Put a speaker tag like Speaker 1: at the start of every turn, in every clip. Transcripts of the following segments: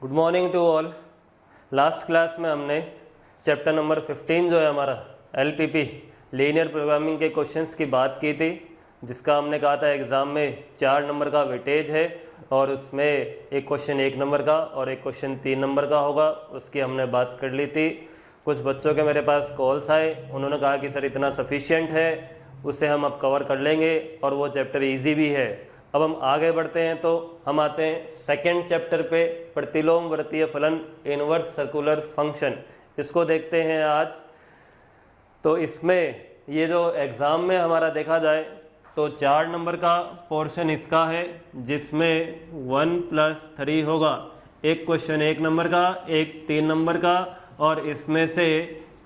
Speaker 1: Good morning to all. Last class में हमने chapter number 15 जो है हमारा LPP लीनियर प्रोग्रामिंग के क्वेश्चंस की बात की थी, जिसका हमने कहा था एग्ज़ाम में 4 नंबर का वेटेज है और उसमें एक क्वेश्चन 1 नंबर का और एक क्वेश्चन 3 नंबर का होगा। उसकी हमने बात कर ली थी। कुछ बच्चों के मेरे पास कॉल्स आए, उन्होंने कहा कि सर इतना सफिशिएंट है, उसे हम अब कवर कर लेंगे और वो चैप्टर ईजी भी है। अब हम आगे बढ़ते हैं तो हम आते हैं सेकंड चैप्टर पे, प्रतिलोम वृत्तीय फलन, इनवर्स सर्कुलर फंक्शन। इसको देखते हैं आज। तो इसमें ये जो एग्ज़ाम में हमारा देखा जाए तो 4 नंबर का पोर्शन इसका है, जिसमें 1+3 होगा। एक क्वेश्चन 1 नंबर का, एक 3 नंबर का, और इसमें से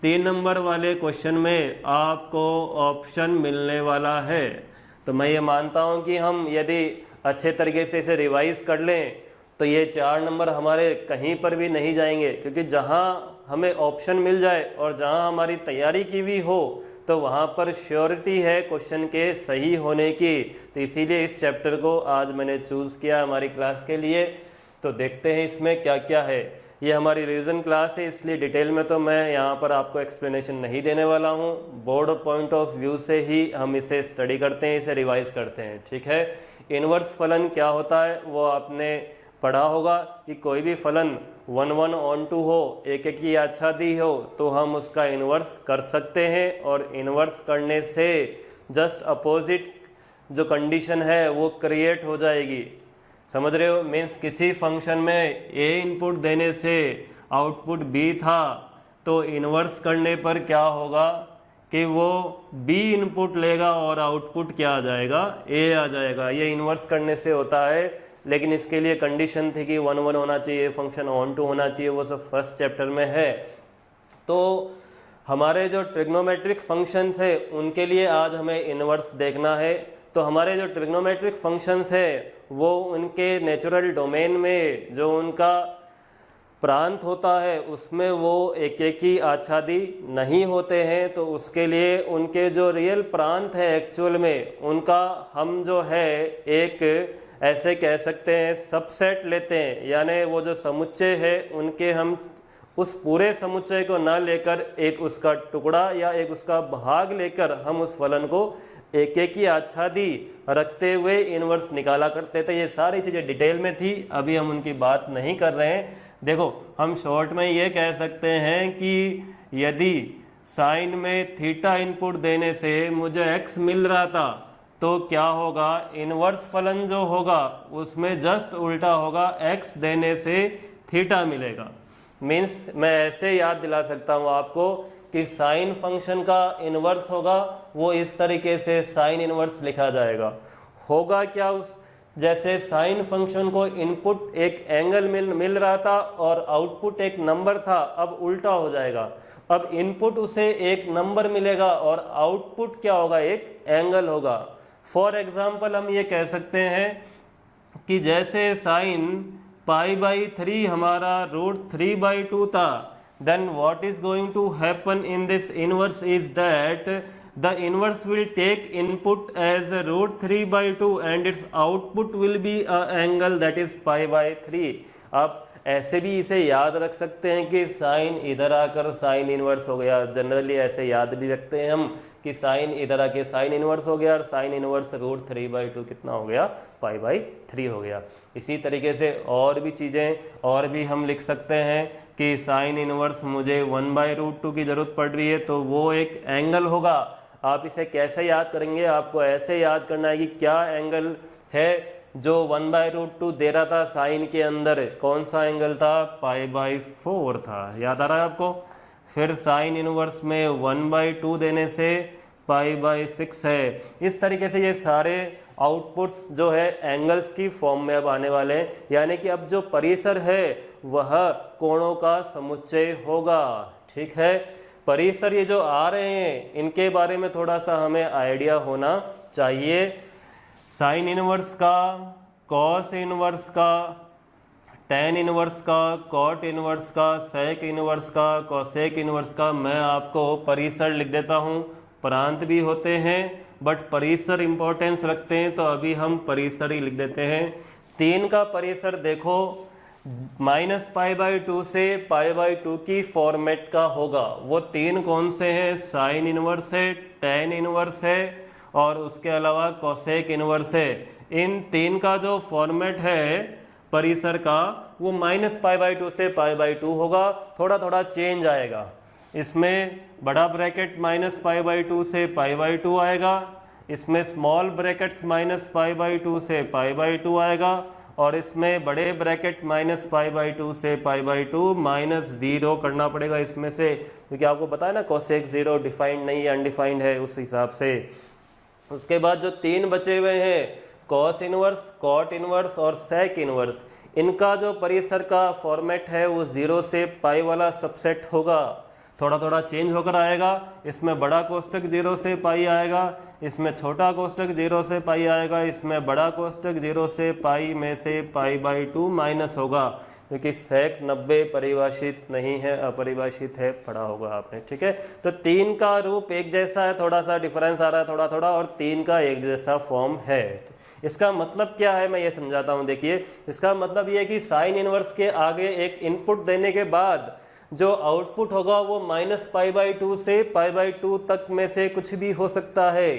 Speaker 1: 3 नंबर वाले क्वेश्चन में आपको ऑप्शन मिलने वाला है। तो मैं ये मानता हूँ कि हम यदि अच्छे तरीके से इसे रिवाइज कर लें तो ये 4 नंबर हमारे कहीं पर भी नहीं जाएंगे, क्योंकि जहाँ हमें ऑप्शन मिल जाए और जहाँ हमारी तैयारी की भी हो तो वहाँ पर श्योरिटी है क्वेश्चन के सही होने की। तो इसीलिए इस चैप्टर को आज मैंने चूज़ किया हमारी क्लास के लिए। तो देखते हैं इसमें क्या क्या है। ये हमारी रिवीजन क्लास है, इसलिए डिटेल में तो मैं यहाँ पर आपको एक्सप्लेनेशन नहीं देने वाला हूँ। बोर्ड पॉइंट ऑफ व्यू से ही हम इसे स्टडी करते हैं, इसे रिवाइज करते हैं, ठीक है। इनवर्स फलन क्या होता है वो आपने पढ़ा होगा कि कोई भी फलन 1/1 हो, एक एक की आच्छादी हो, तो हम उसका इनवर्स कर सकते हैं। और इनवर्स करने से जस्ट अपोजिट जो कंडीशन है वो क्रिएट हो जाएगी। समझ रहे हो? मीन्स किसी फंक्शन में A इनपुट देने से आउटपुट B था, तो इन्वर्स करने पर क्या होगा कि वो B इनपुट लेगा और आउटपुट क्या आ जाएगा? A आ जाएगा। ये इन्वर्स करने से होता है, लेकिन इसके लिए कंडीशन थी कि 1/1 होना चाहिए, फंक्शन ऑन टू होना चाहिए, वो सब फर्स्ट चैप्टर में है। तो हमारे जो ट्रिग्नोमेट्रिक फंक्शंस है उनके लिए आज हमें इन्वर्स देखना है। तो हमारे जो ट्रिग्नोमेट्रिक फंक्शंस है वो उनके नेचुरल डोमेन में जो उनका प्रांत होता है उसमें वो एक एक ही आच्छादी नहीं होते हैं। तो उसके लिए उनके जो रियल प्रांत है एक्चुअल में उनका हम जो है एक ऐसे कह सकते हैं सबसेट लेते हैं, यानी वो जो समुच्चय है उनके हम उस पूरे समुच्चय को ना लेकर एक उसका टुकड़ा या एक उसका भाग लेकर हम उस फलन को एक एक ही आच्छादी रखते हुए इनवर्स निकाला करते थे। ये सारी चीज़ें डिटेल में थी, अभी हम उनकी बात नहीं कर रहे हैं। देखो, हम शॉर्ट में ये कह सकते हैं कि यदि साइन में थीटा इनपुट देने से मुझे x मिल रहा था तो क्या होगा? इनवर्स फलन जो होगा उसमें जस्ट उल्टा होगा, x देने से थीटा मिलेगा। मीन्स मैं ऐसे याद दिला सकता हूँ आपको कि साइन फंक्शन का इनवर्स होगा वो इस तरीके से साइन इनवर्स लिखा जाएगा। होगा क्या? उस जैसे साइन फंक्शन को इनपुट एक एंगल मिल रहा था और आउटपुट एक नंबर था, अब उल्टा हो जाएगा। अब इनपुट उसे एक नंबर मिलेगा और आउटपुट क्या होगा? एक एंगल होगा। फॉर एग्जाम्पल हम ये कह सकते हैं कि जैसे साइन π/3 हमारा √3/2 था, then what is going to happen in this inverse is that the inverse will take input as √3/2 and its output will be a angle that is π/3। आप ऐसे भी इसे याद रख सकते हैं कि साइन इधर आकर साइन इनवर्स हो गया। जनरली ऐसे याद भी रखते हैं हम कि साइन इधर आके साइन इनवर्स हो गया और साइन इनवर्स √3/2 कितना हो गया? π/3 हो गया। इसी तरीके से और भी चीज़ें और भी हम लिख सकते हैं कि साइन इनवर्स मुझे 1/√2 की ज़रूरत पड़ रही है तो वो एक एंगल होगा। आप इसे कैसे याद करेंगे? आपको ऐसे याद करना है कि क्या एंगल है जो 1/√2 दे रहा था साइन के अंदर, कौन सा एंगल था? π/4 था। याद आ रहा है आपको? फिर साइन इनवर्स में 1/2 देने से π/6 है। इस तरीके से ये सारे आउटपुट्स जो है एंगल्स की फॉर्म में अब आने वाले हैं, यानी कि अब जो परिसर है वह कोणों का समुच्चय होगा। ठीक है, परिसर ये जो आ रहे हैं इनके बारे में थोड़ा सा हमें आइडिया होना चाहिए। साइन इनवर्स का, कॉस इनवर्स का, टेन इनवर्स का, कॉट इनवर्स का, सेक इनवर्स का, कोसेक इनवर्स का, मैं आपको परिसर लिख देता हूँ। प्रांत भी होते हैं बट परिसर इंपॉर्टेंस रखते हैं, तो अभी हम परिसर ही लिख देते हैं। 3 का परिसर देखो, माइनस पाई बाई टू से पाई बाई टू की फॉर्मेट का होगा। वो तीन कौन से हैं? साइन इनवर्स है, टेन इनवर्स है और उसके अलावा कोसेक इनवर्स है। इन तीन का जो फॉर्मेट है परिसर का वो माइनस पाई बाई टू से पाई बाई टू होगा। थोड़ा थोड़ा चेंज आएगा, इसमें बड़ा bracket minus pi by two से पाई बाई टू आएगा, इसमें small brackets minus pi by two से पाई बाई टू आएगा और इसमें बड़े bracket minus pi by two से pi by two minus zero करना पड़ेगा इसमें से, क्योंकि आपको पता है ना कोसेक जीरो डिफाइंड नहीं है, अनडिफाइंड है उस हिसाब से। उसके बाद जो तीन बचे हुए हैं कॉस इनवर्स, कॉट इनवर्स और सेक इनवर्स, इनका जो परिसर का फॉर्मेट है वो जीरो से पाई वाला सबसेट होगा। थोड़ा थोड़ा चेंज होकर आएगा, इसमें बड़ा कोष्टक जीरो से पाई आएगा, इसमें छोटा कोष्टक जीरो से पाई आएगा, इसमें बड़ा कोष्टक जीरो से पाई में से पाई बाई टू माइनस होगा, क्योंकि सेक 90 परिभाषित नहीं है, अपरिभाषित है, पढ़ा होगा आपने। ठीक है, तो तीन का रूप एक जैसा है, थोड़ा सा डिफरेंस आ रहा है थोड़ा थोड़ा, और तीन का एक जैसा फॉर्म है। इसका मतलब क्या है मैं ये समझाता हूँ। देखिए, इसका मतलब ये है कि साइन इनवर्स के आगे एक इनपुट देने के बाद जो आउटपुट होगा वो माइनस पाई बाई टू से पाई बाई टू तक में से कुछ भी हो सकता है।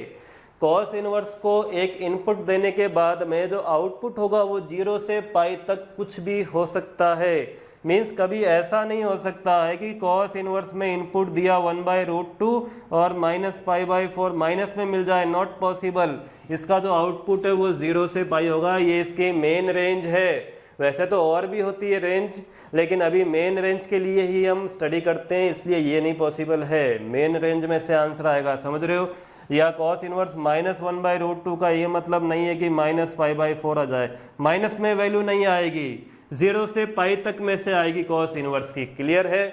Speaker 1: कॉस इनवर्स को एक इनपुट देने के बाद में जो आउटपुट होगा वो जीरो से पाई तक कुछ भी हो सकता है। मीन्स कभी ऐसा नहीं हो सकता है कि कॉस इनवर्स में इनपुट दिया 1/√2 और माइनस पाई बाई 4 माइनस में मिल जाए, नॉट पॉसिबल। इसका जो आउटपुट है वो जीरो से पाई होगा, ये इसकी मेन रेंज है। वैसे तो और भी होती है रेंज, लेकिन अभी मेन रेंज के लिए ही हम स्टडी करते हैं, इसलिए ये नहीं पॉसिबल है। मेन रेंज में से आंसर आएगा, समझ रहे हो। या कॉस इनवर्स माइनस 1/√2 का ये मतलब नहीं है कि माइनस पाई बाई 4 आ जाए, माइनस में वैल्यू नहीं आएगी, जीरो से पाई तक में से आएगी कॉस इनवर्स की। क्लियर है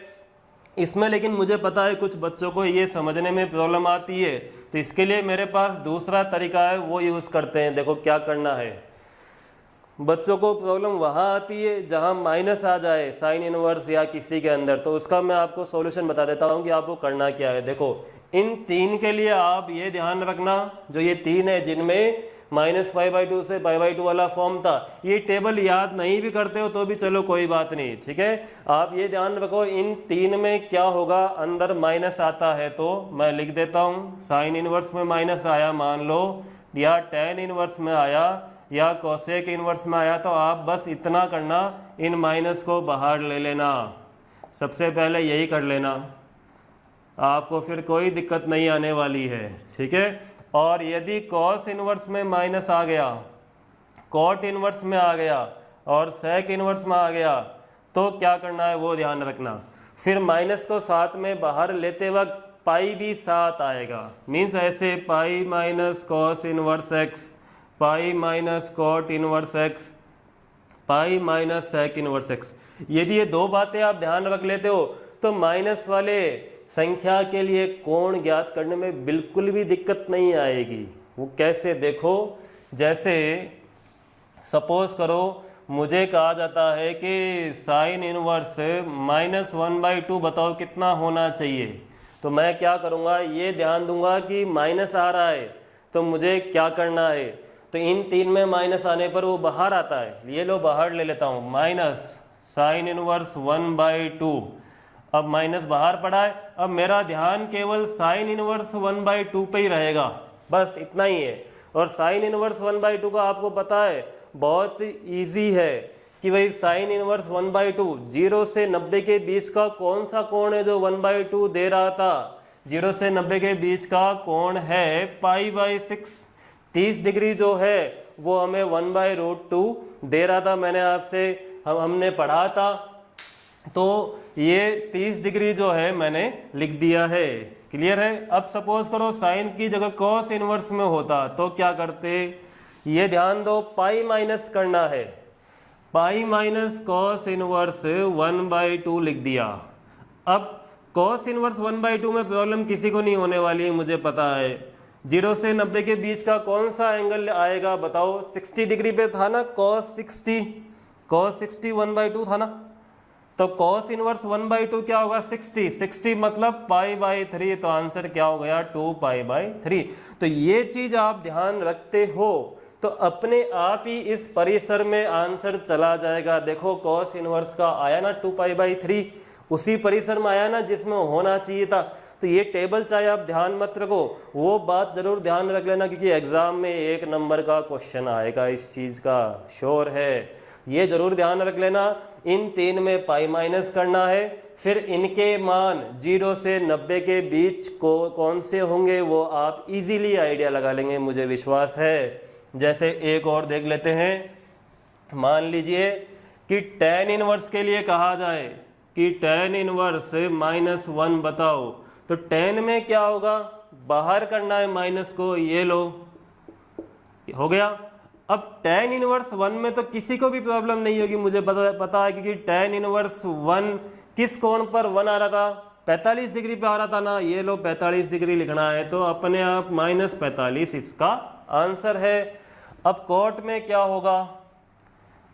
Speaker 1: इसमें। लेकिन मुझे पता है कुछ बच्चों को ये समझने में प्रॉब्लम आती है, तो इसके लिए मेरे पास दूसरा तरीका है, वो यूज करते हैं। देखो क्या करना है। बच्चों को प्रॉब्लम वहाँ आती है जहाँ माइनस आ जाए साइन इनवर्स या किसी के अंदर, तो उसका मैं आपको सॉल्यूशन बता देता हूँ कि आपको करना क्या है। देखो, इन तीन के लिए आप ये ध्यान रखना, जो ये तीन है जिनमें माइनस पाई बाई टू से पाई बाई टू वाला फॉर्म था, ये टेबल याद नहीं भी करते हो तो भी चलो कोई बात नहीं, ठीक है। आप ये ध्यान रखो इन तीन में क्या होगा, अंदर माइनस आता है तो मैं लिख देता हूँ साइन इनवर्स में माइनस आया मान लो, या टेन इनवर्स में आया, या कोसेक इनवर्स में आया, तो आप बस इतना करना, इन माइनस को बाहर ले लेना। सबसे पहले यही कर लेना, आपको फिर कोई दिक्कत नहीं आने वाली है, ठीक है। और यदि कॉस इनवर्स में माइनस आ गया, कॉट इनवर्स में आ गया और सेक इनवर्स में आ गया, तो क्या करना है वो ध्यान रखना। फिर माइनस को साथ में बाहर लेते वक्त पाई भी साथ आएगा, मीन्स ऐसे pi minus cos inverse x, pi minus cot inverse x, pi minus sec inverse x. यदि ये दो बातें आप ध्यान रख लेते हो तो माइनस वाले संख्या के लिए कोण ज्ञात करने में बिल्कुल भी दिक्कत नहीं आएगी। वो कैसे, देखो, जैसे सपोज करो मुझे कहा जाता है कि साइन इनवर्स माइनस 1/2 बताओ कितना होना चाहिए, तो मैं क्या करूँगा, ये ध्यान दूंगा कि माइनस आ रहा है तो मुझे क्या करना है। तो इन तीन में माइनस आने पर वो बाहर आता है, ये लो बाहर ले लेता हूँ, माइनस साइन इनवर्स 1/2। अब माइनस बाहर पड़ा है, अब मेरा ध्यान केवल साइन इनवर्स 1/2 पे ही रहेगा, बस इतना ही है। और साइन इनवर्स 1/2 का आपको पता है बहुत इजी है कि भाई साइन इनवर्स 1/2, 0 से 90 के बीच का कौन सा कोण है जो 1/2 दे रहा था। 0 से 90 के बीच का कोण है पाई/6, 30 डिग्री जो है वो हमें 1/√2 दे रहा था, मैंने आपसे हमने पढ़ा था। तो ये 30 डिग्री जो है मैंने लिख दिया है, क्लियर है। अब सपोज करो साइन की जगह कॉस इनवर्स में होता तो क्या करते, ये ध्यान दो, पाई माइनस करना है, पाई माइनस कॉस इनवर्स 1/2 लिख दिया। अब कॉस इनवर्स 1/2 में प्रॉब्लम किसी को नहीं होने वाली है, मुझे पता है। 0 से 90 के बीच का कौन सा एंगल आएगा बताओ, 60 डिग्री पे था ना, cos 60 1/2 था ना, तो cos इनवर्स 1/2 क्या होगा, 60 मतलब पाई/3, तो आंसर क्या हो गया 2 पाई/3। तो ये चीज आप ध्यान रखते हो तो अपने आप ही इस परिसर में आंसर चला जाएगा। देखो कॉस इनवर्स का आया ना 2π/3, उसी परिसर में आया ना जिसमें होना चाहिए था। तो ये टेबल चाहे आप ध्यान मत रखो, वो बात जरूर ध्यान रख लेना, क्योंकि एग्जाम में 1 नंबर का क्वेश्चन आएगा इस चीज का, श्योर है। ये जरूर ध्यान रख लेना। इन 3 में पाई माइनस करना है, फिर इनके मान 0 से 90 के बीच को कौन से होंगे वो आप इजीली आइडिया लगा लेंगे, मुझे विश्वास है। जैसे एक और देख लेते हैं, मान लीजिए कि tan इनवर्स के लिए कहा जाए कि tan इनवर्स -1 बताओ, तो tan में क्या होगा, बाहर करना है माइनस को, ये लो हो गया। अब tan इनवर्स 1 में तो किसी को भी प्रॉब्लम नहीं होगी, मुझे पता है, क्योंकि tan इनवर्स 1 किस कोण पर 1 आ रहा था, 45 डिग्री पे आ रहा था ना, ये लो 45 डिग्री लिखना है, तो अपने आप -45 इसका आंसर है। अब कोट में क्या होगा,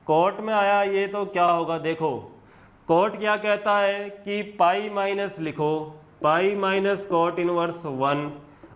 Speaker 1: कोट में आया ये, तो क्या होगा, देखो कोट क्या कहता है कि पाई माइनस लिखो, पाई माइनस कोट इनवर्स 1।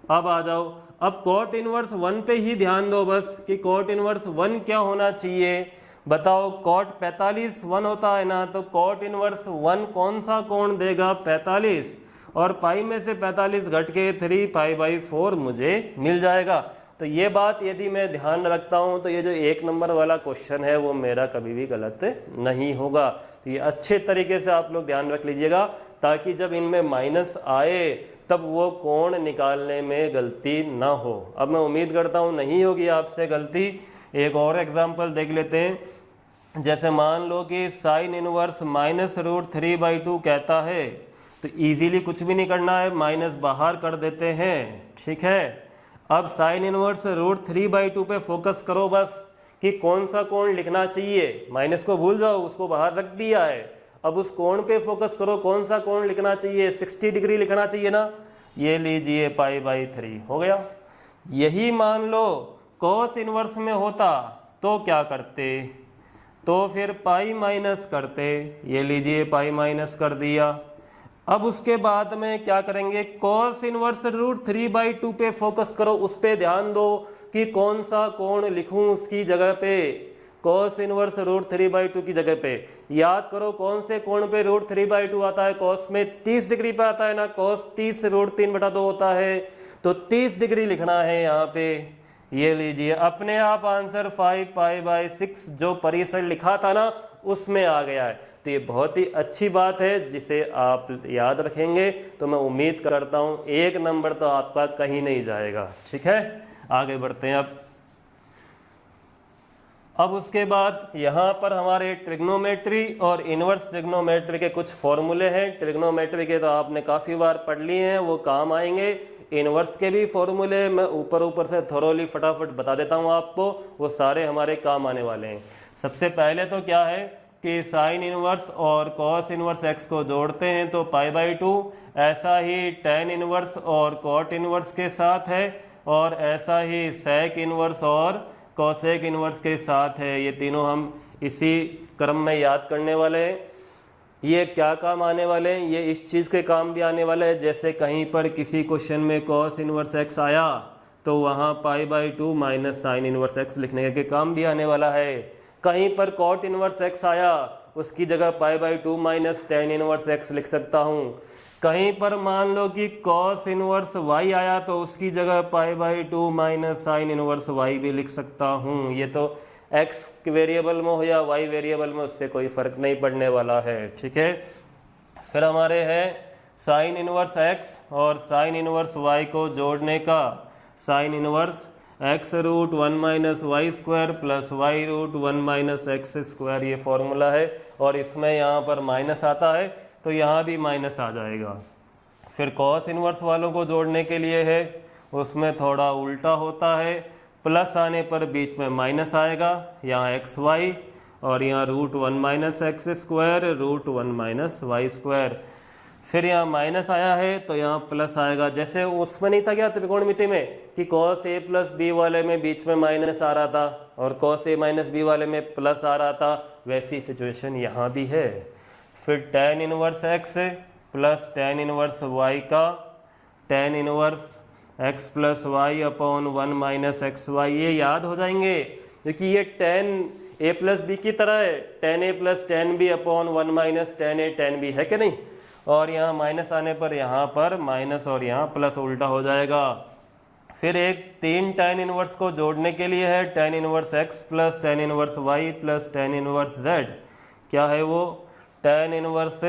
Speaker 1: अब आ जाओ, अब कोट इनवर्स 1 पे ही ध्यान दो बस, कि कोट इनवर्स 1 क्या होना चाहिए, बताओ। कोट 45 1 होता है ना, तो कोट इनवर्स 1 कौन सा कोण देगा, 45, और पाई में से 45 घट के 3π/4 मुझे मिल जाएगा। तो ये बात यदि मैं ध्यान रखता हूं तो ये जो 1 नंबर वाला क्वेश्चन है वो मेरा कभी भी गलत नहीं होगा। तो ये अच्छे तरीके से आप लोग ध्यान रख लीजिएगा, ताकि जब इनमें माइनस आए तब वो कोण निकालने में गलती ना हो। अब मैं उम्मीद करता हूं नहीं होगी आपसे गलती। एक और एग्जांपल देख लेते हैं, जैसे मान लो कि साइन इनवर्स -√3/2 कहता है, तो इजीली कुछ भी नहीं करना है, माइनस बाहर कर देते हैं, ठीक है। अब साइन इनवर्स √3/2 पे फोकस करो बस, कि कौन सा कोण लिखना चाहिए, माइनस को भूल जाओ, उसको बाहर रख दिया है। अब उस कोण पे फोकस करो, कौन सा कोण लिखना चाहिए, 60 डिग्री लिखना चाहिए ना, ये लीजिए π/3 हो गया। यही मान लो कॉस इनवर्स में होता तो क्या करते, तो फिर पाई माइनस करते, ये लीजिए पाई माइनस कर दिया। अब उसके बाद में क्या करेंगे, कॉस इनवर्स √3/2 पे फोकस करो, उस पे ध्यान दो कि कौन सा कोण लिखूं उसकी जगह पे, कॉस इनवर्स √3/2 की जगह पे। याद करो कौन से कोण पे √3/2 आता है, कॉस में 30 डिग्री पे आता है ना, कॉस 30 √3/2 होता है, तो 30 डिग्री लिखना है यहाँ पे। ये लीजिए अपने आप आंसर 5π/6 जो परिसर लिखा था ना उसमें आ गया है। तो ये बहुत ही अच्छी बात है जिसे आप याद रखेंगे, तो मैं उम्मीद करता हूं 1 नंबर तो आपका कहीं नहीं जाएगा, ठीक है। आगे बढ़ते हैं। अब उसके बाद यहाँ पर हमारे ट्रिग्नोमेट्री और इनवर्स ट्रिग्नोमेट्री के कुछ फॉर्मूले हैं। ट्रिग्नोमेट्री के तो आपने काफ़ी बार पढ़ लिए हैं, वो काम आएंगे। इनवर्स के भी फॉर्मूले मैं ऊपर से थोरोली फटाफट बता देता हूँ आपको, वो सारे हमारे काम आने वाले हैं। सबसे पहले तो क्या है कि साइन इनवर्स और कॉस इनवर्स एक्स को जोड़ते हैं तो π/2, ऐसा ही टेन इनवर्स और कॉट इनवर्स के साथ है, और ऐसा ही सेक इनवर्स और कॉसेक इनवर्स के साथ है। ये तीनों हम इसी क्रम में याद करने वाले हैं। ये क्या काम आने वाले हैं, ये इस चीज़ के काम भी आने वाले हैं, जैसे कहीं पर किसी क्वेश्चन में कॉस इनवर्स एक्स आया तो वहाँ π/2 माइनस साइन इनवर्स एक्स लिखने के काम भी आने वाला है। कहीं पर कॉट इनवर्स एक्स आया उसकी जगह π/2 माइनस टेन इनवर्स एक्स लिख सकता हूँ। कहीं पर मान लो कि कॉस इनवर्स वाई आया तो उसकी जगह π/2 माइनस साइन इनवर्स वाई भी लिख सकता हूँ। ये तो एक्स वेरिएबल में हो या वाई वेरिएबल में उससे कोई फर्क नहीं पड़ने वाला है, ठीक है। फिर हमारे है साइन इनवर्स एक्स और साइन इनवर्स वाई को जोड़ने का sine inverse x √1 minus y square plus y √1 minus x square, ये फॉर्मूला है। और इसमें यहाँ पर माइनस आता है तो यहाँ भी माइनस आ जाएगा। फिर कॉस इनवर्स वालों को जोड़ने के लिए है, उसमें थोड़ा उल्टा होता है, प्लस आने पर बीच में माइनस आएगा, यहाँ एक्स वाई और यहाँ √1 minus x square √1 minus y square. फिर यहाँ माइनस आया है तो यहाँ प्लस आएगा, जैसे उसमें नहीं था क्या त्रिकोणमिति में कि cos a प्लस बी वाले में बीच में माइनस आ रहा था और cos a माइनस बी वाले में प्लस आ रहा था, वैसी सिचुएशन यहाँ भी है। फिर tan inverse x plus tan inverse y का tan inverse x plus y upon 1 minus x y, ये याद हो जाएंगे क्योंकि ये टेन ए प्लस बी की तरह है, tan a plus tan b upon 1 minus tan a tan b, है कि नहीं। और यहाँ माइनस आने पर यहाँ पर माइनस और यहाँ प्लस उल्टा हो जाएगा। फिर एक 3 tan इनवर्स को जोड़ने के लिए है, tan inverse x plus tan inverse y plus tan inverse z, क्या है वो tan inverse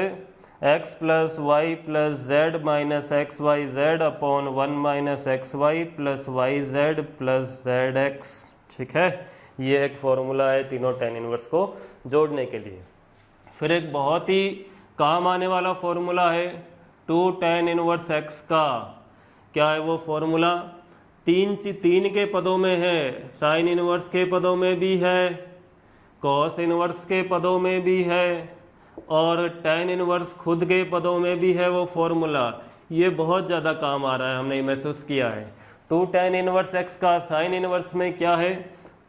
Speaker 1: x plus y plus z minus x y z upon 1 minus x y plus y z plus z x, ठीक है। ये एक formula है तीनों tan inverse को जोड़ने के लिए। फिर एक बहुत ही काम आने वाला फॉर्मूला है 2 tan इनवर्स x का, क्या है वो फॉर्मूला, तीन के पदों में है, साइन इनवर्स के पदों में भी है, कॉस इनवर्स के पदों में भी है और tan इनवर्स खुद के पदों में भी है वो फॉर्मूला। ये बहुत ज़्यादा काम आ रहा है, हमने महसूस किया है। 2 tan इनवर्स x का साइन इनवर्स में क्या है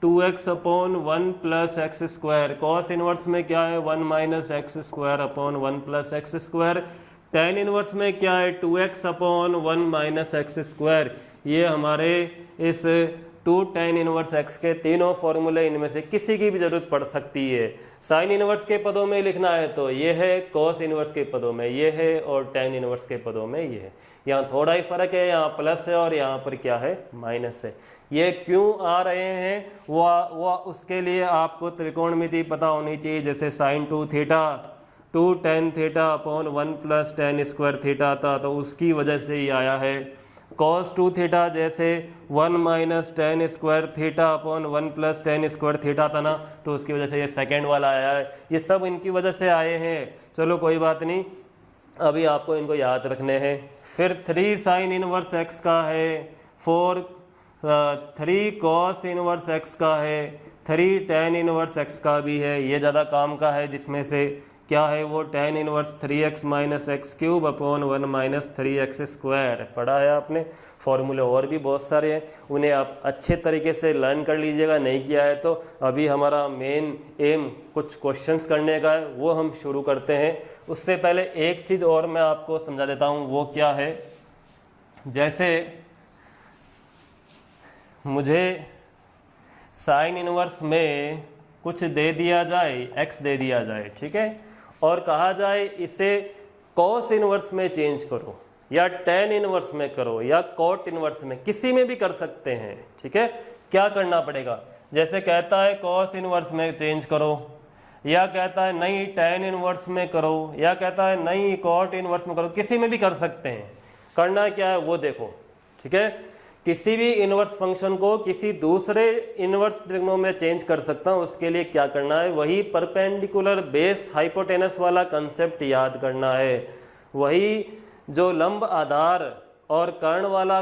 Speaker 1: 2x upon 1 plus x square, cos inverse में क्या है 1 minus x square upon 1 plus x square, tan inverse में क्या है 2x upon 1 minus x square. ये हमारे इस 2 tan इनवर्स x के तीनों फॉर्मूले, इनमें से किसी की भी जरूरत पड़ सकती है। साइन इनवर्स के पदों में लिखना है तो ये है, कॉस इनवर्स के पदों में ये है और tan इनवर्स के पदों में ये है। यहाँ थोड़ा ही फर्क है, यहाँ प्लस है और यहाँ पर क्या है माइनस है। ये क्यों आ रहे हैं वो उसके लिए आपको त्रिकोणमिति पता होनी चाहिए। जैसे sine 2 theta 2 tan theta upon 1 plus tan square theta था तो उसकी वजह से ही आया है। cos 2 थीटा जैसे 1 minus tan square theta upon 1 plus tan square theta था ना, तो उसकी वजह से ये सेकेंड वाला आया है। ये सब इनकी वजह से आए हैं। चलो कोई बात नहीं, अभी आपको इनको याद रखने हैं। फिर 3 साइन इनवर्स x का है, 3 cos इनवर्स x का है, 3 tan इनवर्स x का भी है। ये ज़्यादा काम का है, जिसमें से क्या है वो tan inverse 3x minus x cube upon 1 minus 3x square पढ़ा है आपने। फॉर्मूले और भी बहुत सारे हैं, उन्हें आप अच्छे तरीके से लर्न कर लीजिएगा। नहीं किया है तो अभी हमारा मेन एम कुछ क्वेश्चंस करने का है, वो हम शुरू करते हैं। उससे पहले एक चीज़ और मैं आपको समझा देता हूँ, वो क्या है। जैसे मुझे साइन इनवर्स में कुछ दे दिया जाए, x दे दिया जाए, ठीक है, और कहा जाए इसे कॉस इनवर्स में चेंज करो या tan इनवर्स में करो या कॉट इनवर्स में, किसी में भी कर सकते हैं, ठीक है। क्या करना पड़ेगा, जैसे कहता है कॉस इनवर्स में चेंज करो, या कहता है नहीं tan इनवर्स में करो, या कहता है नहीं कॉट इनवर्स में करो, किसी में भी कर सकते हैं। करना क्या है वो देखो, ठीक है। किसी भी इनवर्स फंक्शन को किसी दूसरे इनवर्स ट्रिग्नो में चेंज कर सकता हूँ। उसके लिए क्या करना है, वही परपेंडिकुलर बेस हाइपोटेनस वाला कंसेप्ट याद करना है। वही जो लंब आधार और कर्ण वाला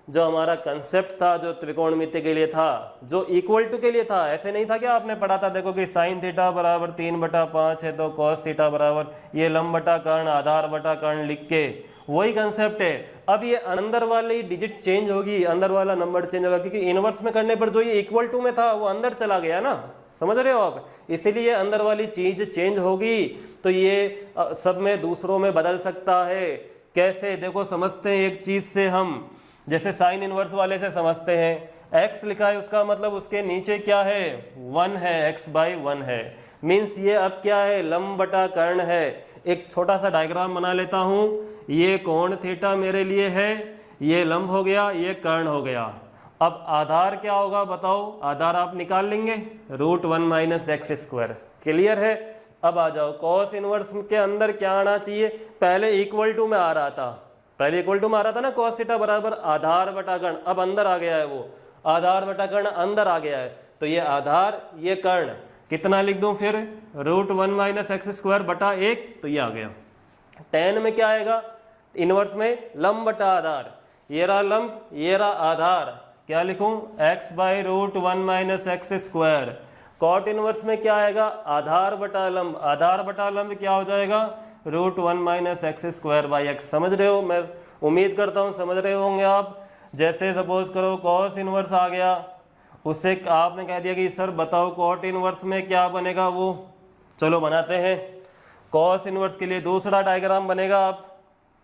Speaker 1: जो हमारा कंसेप्ट था, जो त्रिकोणमिति के लिए था, जो इक्वल टू के लिए था। ऐसे नहीं था कि आपने पढ़ा था, देखो कि साइन थीटा बराबर 3/5 है तो कॉस थीटा बराबर ये लंब बटा कर्ण आधार बटा कर्ण लिख के, वही कंसेप्ट है। अब ये अंदर वाली डिजिट चेंज होगी, अंदर वाला नंबर चेंज होगा, क्योंकि इनवर्स में करने पर जो ये इक्वल टू में था वो अंदर चला गया ना, समझ रहे हो आप। इसीलिए अंदर वाली चीज चेंज होगी तो ये सब में दूसरों में बदल सकता है। कैसे, देखो समझते हैं एक चीज से हम। जैसे साइन इनवर्स वाले से समझते हैं, x लिखा है उसका मतलब उसके नीचे क्या है 1 है, x/1 है, मीन्स ये अब क्या है लंब बटा कर्ण है। एक छोटा सा डायग्राम बना लेता हूं। ये कोण थीटा मेरे लिए है, ये लंब हो गया, ये कर्ण हो गया। अब आधार क्या होगा बताओ, आधार आप निकाल लेंगे √1 माइनस एक्स स्क्वायर, क्लियर है। अब आ जाओ कॉस इनवर्स के अंदर क्या आना चाहिए, पहले इक्वल टू में आ रहा था, पहले इक्वल टू में आ रहा था ना कॉस थीटा बराबर आधार बटा कर्ण, अब अंदर आ गया है वो आधार बटा कर्ण अंदर आ गया है। तो ये आधार ये कर्ण कितना लिख दूं फिर √1 माइनस एक्स स्क्वायर बटा 1, तो ये आ गया। tan में क्या आएगा, इनवर्स में लंब बटा आधार, ये रहा लंब ये रहा आधार, क्या लिखूं x/√1 minus x square. Cot inverse में क्या आएगा आधार बटा लंब, आधार बटा लंब क्या हो जाएगा √1 minus x square by x. समझ रहे हो, मैं उम्मीद करता हूँ समझ रहे होंगे आप। जैसे सपोज करो कॉस इनवर्स आ गया, उससे आपने कह दिया कि सर बताओ कॉट इनवर्स में क्या बनेगा वो, चलो बनाते हैं। कॉस इनवर्स के लिए दूसरा डायग्राम बनेगा, आप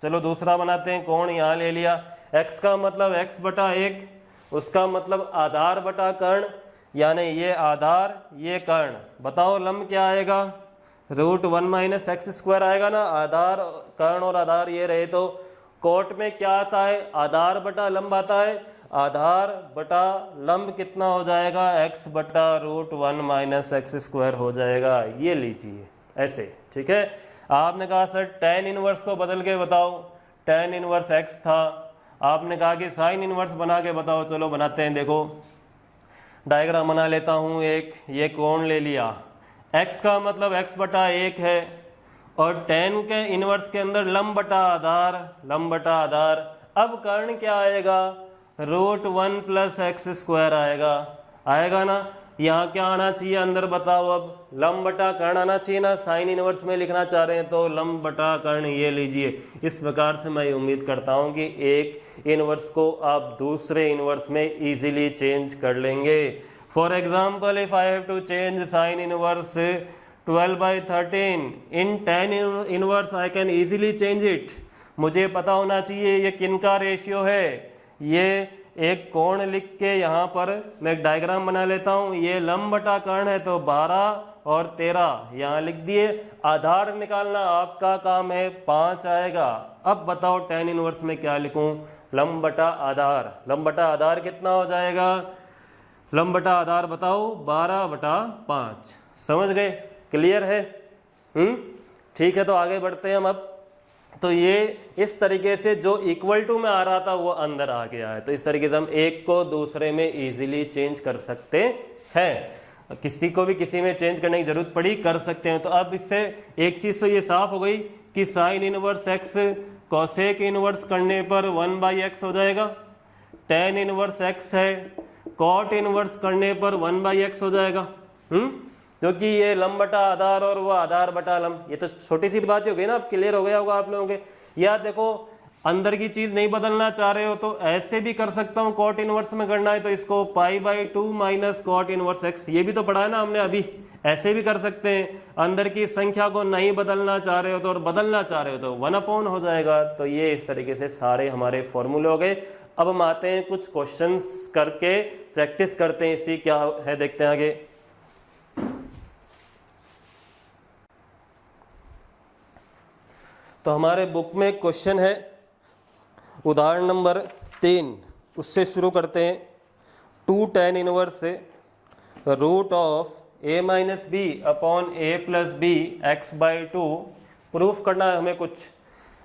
Speaker 1: चलो दूसरा बनाते हैं। कोण यहाँ ले लिया, x का मतलब x बटा 1, उसका मतलब आधार बटा कर्ण, यानी ये आधार ये कर्ण। बताओ लंब क्या आएगा, √1 - x² आएगा ना। आधार कर्ण और आधार ये रहे तो कोट में क्या आता है, आधार बटा लंब आता है। आधार बटा लंब कितना हो जाएगा, x बटा √1 - x² हो जाएगा। ये लीजिए ऐसे, ठीक है। आपने कहा सर tan इनवर्स को बदल के बताओ, tan इनवर्स x था, आपने कहा कि sin इनवर्स बना के बताओ। चलो बनाते हैं, देखो डायग्राम बना लेता हूँ एक। ये कोण ले लिया, x का मतलब x बटा 1 है, और tan के इनवर्स के अंदर लंब बटा आधार, लंब बटा आधार। अब कर्ण क्या आएगा, √1 + x² आएगा, आएगा ना। यहाँ क्या आना चाहिए अंदर बताओ, अब लंब बटा कर्ण आना चाहिए ना। साइन इनवर्स में लिखना चाह रहे हैं तो लंब बटा कर्ण ये लीजिए। इस प्रकार से मैं उम्मीद करता हूँ कि एक इनवर्स को आप दूसरे इनवर्स में इजीली चेंज कर लेंगे। For example if I have to change sine inverse 12/13 in tan inverse, I can easily change it. मुझे पता होना चाहिए ये किनका रेशियो है। ये एक कोण लिख के यहाँ पर मैं एक डायग्राम बना लेता हूँ। ये लंब बटा कर्ण है तो 12 और 13 यहाँ लिख दिए। आधार निकालना आपका काम है, 5 आएगा। अब बताओ tan इनवर्स में क्या लिखूं, लंब बटा आधार। लंब बटा आधार कितना हो जाएगा, लंब बटा आधार बताओ 12/5। समझ गए, क्लियर है? ठीक है, तो आगे बढ़ते हैं हम। अब तो ये इस तरीके से जो इक्वल टू में आ रहा था वो अंदर आ गया है। तो इस तरीके से हम एक को दूसरे में इजीली चेंज कर सकते हैं। किसी को भी किसी में चेंज करने की जरूरत पड़ी कर सकते हैं। तो अब इससे एक चीज तो ये साफ हो गई कि sine inverse x cosec inverse करने पर 1/x हो जाएगा। tan इनवर्स x है, कॉट इनवर्स करने पर 1/x हो जाएगा। क्योंकि ये लंब बटा आधार और वो आधार बटा लंब, ये तो छोटी सी बात हो गई ना। अब क्लियर हो गया होगा आप लोगों के। या देखो अंदर की चीज नहीं बदलना चाह रहे हो तो ऐसे भी कर सकता हूँ। कॉट इनवर्स में करना है तो इसको π/2 - कॉट इनवर्स x, ये भी तो पढ़ा है ना हमने अभी। ऐसे भी कर सकते हैं। अंदर की संख्या को नहीं बदलना चाह रहे हो तो, और बदलना चाह रहे हो तो 1/, हो जाएगा। तो ये इस तरीके से सारे हमारे फॉर्मूले हो गए। अब हम आते हैं कुछ क्वेश्चंस करके प्रैक्टिस करते हैं इसी, क्या है देखते हैं आगे। तो हमारे बुक में क्वेश्चन है उदाहरण नंबर 3, उससे शुरू करते हैं। 2 tan inverse √(a - b) upon a + b x/2 proof करना है हमें। कुछ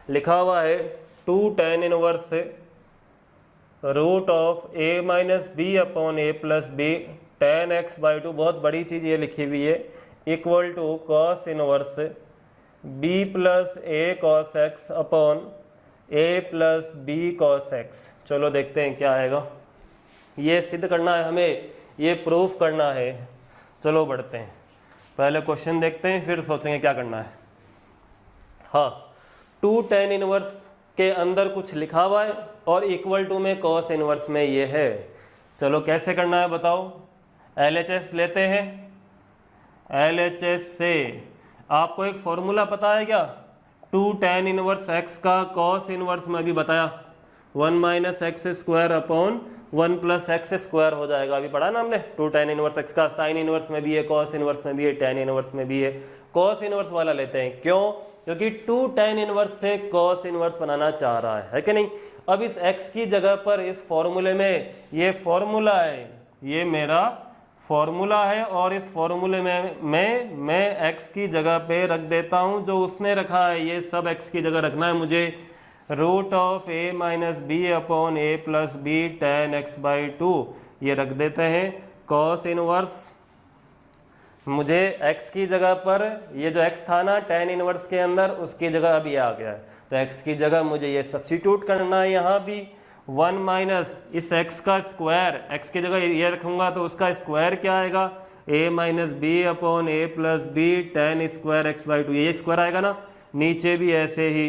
Speaker 1: लिखा हुआ है 2 tan inverse √(a - b) upon a + b tan x/2, बहुत बड़ी चीज ये लिखी हुई है, equal to cos inverse b + a cos x upon a + b cos x। चलो देखते हैं क्या आएगा। ये सिद्ध करना है हमें, ये प्रूफ करना है। चलो बढ़ते हैं, पहले क्वेश्चन देखते हैं फिर सोचेंगे क्या करना है। हाँ, 2 tan इनवर्स के अंदर कुछ लिखा हुआ है और इक्वल टू में cos इनवर्स में ये है। चलो कैसे करना है बताओ। LHS लेते हैं। LHS से आपको एक फॉर्मूला पता है क्या, 2 tan इनवर्स x का cos इनवर्स में अभी बताया 1 - x² अपॉन 1 + x² हो जाएगा। अभी पढ़ा ना हमने। 2 tan इनवर्स x का साइन इनवर्स में भी है, cos इनवर्स में भी है, tan इनवर्स में भी है। cos इनवर्स वाला लेते हैं, क्यों? क्योंकि 2 tan इनवर्स से cos इनवर्स बनाना चाह रहा है कि नहीं। अब इस x की जगह पर इस फॉर्मूले में, ये फॉर्मूला है, ये मेरा फॉर्मूला है, और इस फॉर्मूले में मैं x की जगह पे रख देता हूं जो उसने रखा है। ये सब x की जगह रखना है मुझे। √(a - b) Upon a + b tan x/2 ये रख देते हैं। cos इनवर्स मुझे x की जगह पर, ये जो x था ना tan इनवर्स के अंदर, उसकी जगह अब ये आ गया है। तो x की जगह मुझे ये सब्स्टिट्यूट करना है। यहाँ भी 1 - इस x का स्क्वायर, x की जगह ये रखूंगा तो उसका स्क्वायर क्या आएगा, a - b upon a + b tan square x/2, ये स्क्वायर आएगा ना। नीचे भी ऐसे ही।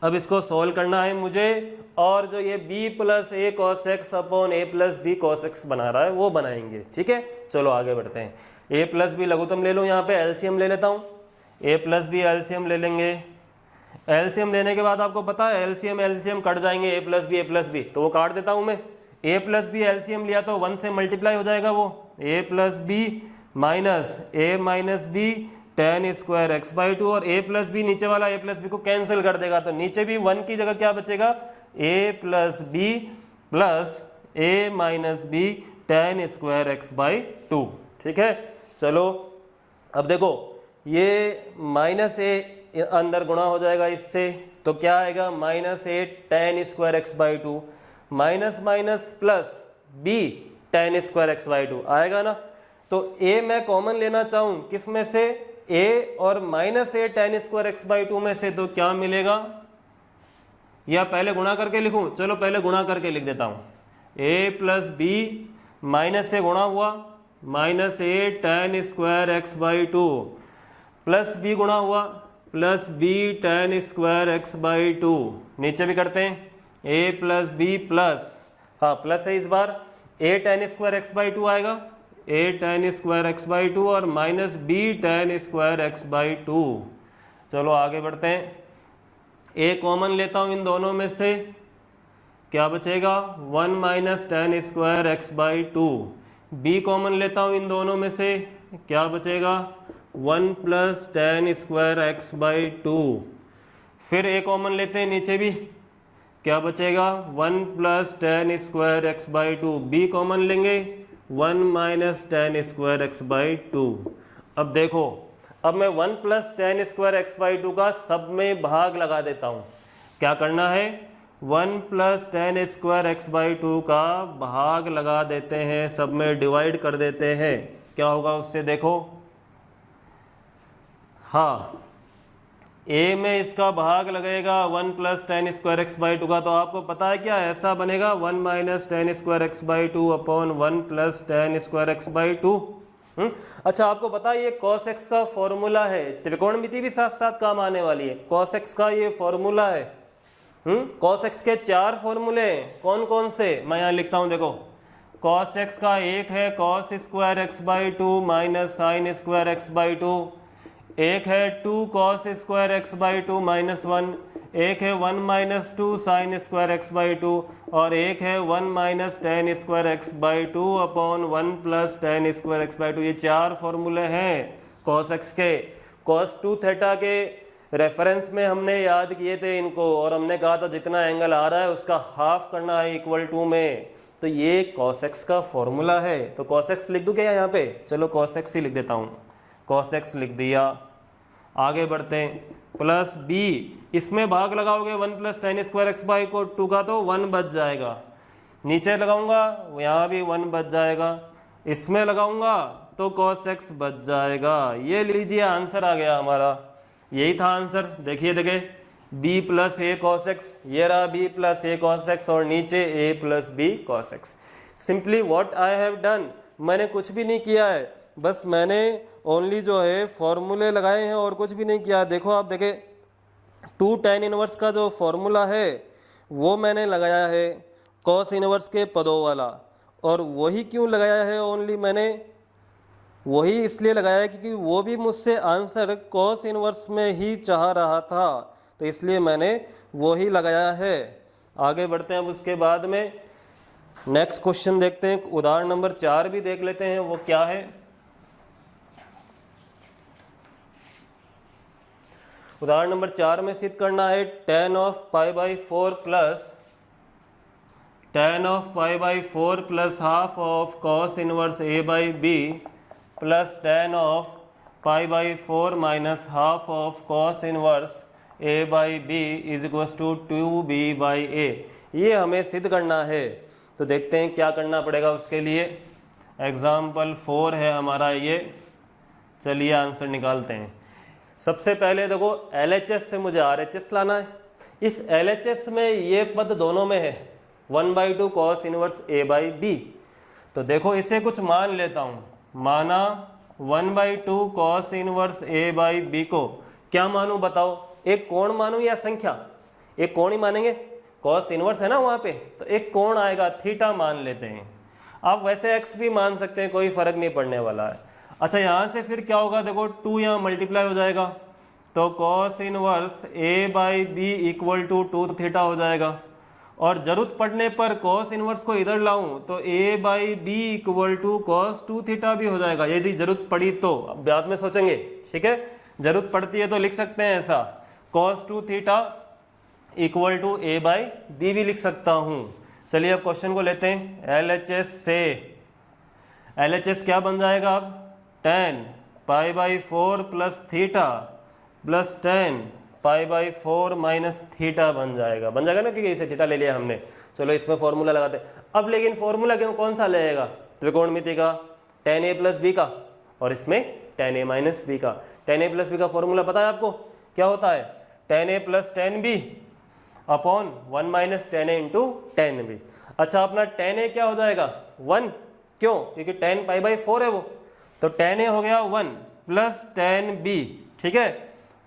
Speaker 1: अब इसको सोल्व करना है मुझे, और जो ये b + a cos x upon a + b cos x बना रहा है वो बनाएंगे। ठीक है, चलो आगे बढ़ते हैं। a + b लघुत्तम ले लो, यहाँ पे एलसीएम ले लेता हूँ। a + b एलसीएम ले लेंगे। एलसीएम लेने के बाद आपको पता है एलसीएम कट जाएंगे, ए प्लस बी, तो वो काट देता हूं मैं। ए प्लस बी एलसीएम लिया तो 1 से मल्टीप्लाई हो जाएगा वो, a plus b minus a minus b tan square x by two, और ए प्लस बी नीचे वाला ए प्लस बी को कैंसिल कर देगा, तो नीचे भी 1 की जगह क्या बचेगा, a plus b plus a minus b tan square x by two. ठीक है, चलो अब देखो ये माइनस ए अंदर गुणा हो जाएगा इससे, तो क्या आएगा minus a tan square x by two minus minus plus b tan square x by two आएगा ना। तो a मैं कॉमन लेना चाहूं किस में से, a और minus a tan square x by to में से, तो क्या मिलेगा, या पहले गुणा करके लिखूं, चलो पहले गुणा करके लिख देता हूं, a प्लस बी माइनस से गुणा हुआ minus a tan square x by two plus b गुणा हुआ plus b tan square x by two, नीचे भी करते हैं a प्लस बी प्लस, हाँ प्लस है इस बार, a tan square x by two आएगा, a tan square x by two और minus b tan square x by two. चलो आगे बढ़ते हैं, a कॉमन लेता हूं इन दोनों में से, क्या बचेगा 1 minus tan square x by two, b common लेता हूं इन दोनों में से, क्या बचेगा 1 plus tan square x by two, फिर a कॉमन लेते हैं नीचे भी, क्या बचेगा 1 plus tan square x by two, b common लेंगे 1 minus tan square x by two. अब देखो अब मैं 1 plus tan square x by two का सब में भाग लगा देता हूँ, क्या करना है 1 plus tan square x by two का भाग लगा देते हैं, सब में डिवाइड कर देते हैं, क्या होगा उससे देखो, हाँ a में इसका भाग लगेगा 1 plus tan square x by two का, तो आपको पता है क्या ऐसा बनेगा 1 minus tan square x by two upon 1 plus tan square x by to. अच्छा आपको पता है ये cos x का फॉर्मूला है, त्रिकोणमिति भी साथ साथ काम आने वाली है, cos x का ये फॉर्मूला है। cos x के 4 फॉर्मूले कौन कौन से, मैं यहाँ लिखता हूँ देखो, cos x का एक है cos square x by two minus sine square x by to, एक है 2 cos square x by two minus 1, एक है 1 minus 2 sine square x by two, और एक है 1 minus tan square x by two upon 1 plus tan square x by to. ये 4 फॉर्मूले हैं cos x के। cos 2 थीटा के रेफरेंस में हमने याद किए थे इनको, और हमने कहा था जितना एंगल आ रहा है उसका हाफ करना है इक्वल टू में, तो ये cos x का फॉर्मूला है। तो cos x लिख दूं क्या यहाँ पे, चलो cos x ही लिख देता हूँ, cos x लिख दिया। आगे बढ़ते हैं, प्लस b, इसमें भाग लगाओगे 1 plus tan square x by को टू का तो 1 बच जाएगा, नीचे लगाऊंगा यहाँ भी 1 बच जाएगा, इसमें लगाऊंगा तो cos x बच जाएगा। ये लीजिए आंसर आ गया हमारा, यही था आंसर। देखिए b plus a cos x, ये रहा b plus a cos x और नीचे a plus b cos x। Simply what I have done, मैंने कुछ भी नहीं किया है, बस मैंने ओनली जो है फॉर्मूले लगाए हैं और कुछ भी नहीं किया। देखो आप देखें 2 tan इनवर्स का जो फॉर्मूला है वो मैंने लगाया है cos इनवर्स के पदों वाला, और वही क्यों लगाया है, ओनली मैंने वही इसलिए लगाया है क्योंकि वो भी मुझसे आंसर cos इनवर्स में ही चाह रहा था, तो इसलिए मैंने वही लगाया है। आगे बढ़ते हैं, अब उसके बाद में नेक्स्ट क्वेश्चन देखते हैं, उदाहरण नंबर 4 भी देख लेते हैं वो क्या है। उदाहरण नंबर 4 में सिद्ध करना है tan of pi by 4 plus tan of pi by 4 plus half of cos inverse a by b plus tan of pi by 4 minus half of cos inverse a by b is equals to 2b by a। ये हमें सिद्ध करना है, तो देखते हैं क्या करना पड़ेगा उसके लिए। एग्जाम्पल 4 है हमारा ये, चलिए आंसर निकालते हैं। सबसे पहले देखो LHS से मुझे RHS लाना है। इस LHS में ये पद दोनों में है 1/2 cos inverse a by b, तो देखो इसे कुछ मान लेता हूँ, माना 1/2 cos inverse a by b को क्या मानूं बताओ, एक कोण मानूं या संख्या, एक कोण ही मानेंगे, cos इनवर्स है ना वहाँ पे, तो एक कोण आएगा थीटा मान लेते हैं। आप वैसे x भी मान सकते हैं, कोई फर्क नहीं पड़ने वाला है। अच्छा यहाँ से फिर क्या होगा, देखो 2 यहाँ मल्टीप्लाई हो जाएगा तो cos inverse a by b equal to 2 theta हो जाएगा। और जरूरत पड़ने पर कॉस इनवर्स को इधर लाऊं तो a by b equal to cos 2 theta भी हो जाएगा, यदि जरूरत पड़ी तो। अब बाद में सोचेंगे, ठीक है, जरूरत पड़ती है तो लिख सकते हैं ऐसा, cos 2 theta equal to a by b भी लिख सकता हूं। चलिए अब क्वेश्चन को लेते हैं। LHS से LHS क्या बन जाएगा अब, tan pi by 4 plus theta plus tan pi by 4 minus theta बन जाएगा ना, क्योंकि इसे थीटा ले लिया हमने। चलो इसमें फॉर्मूला लगाते हैं अब, लेकिन फॉर्मूला क्यों कौन सा लगेगा, त्रिकोणमिति का tan a प्लस बी का, और इसमें tan a माइनस बी का। tan a प्लस बी का फॉर्मूला पता है आपको क्या होता है, tan a plus tan b upon 1 minus tan a into tan b। अच्छा, अपना tan a क्या हो जाएगा 1, क्यों, क्योंकि tan पाई बाई 4 है वो, तो tan a हो गया 1 प्लस tan b, ठीक है,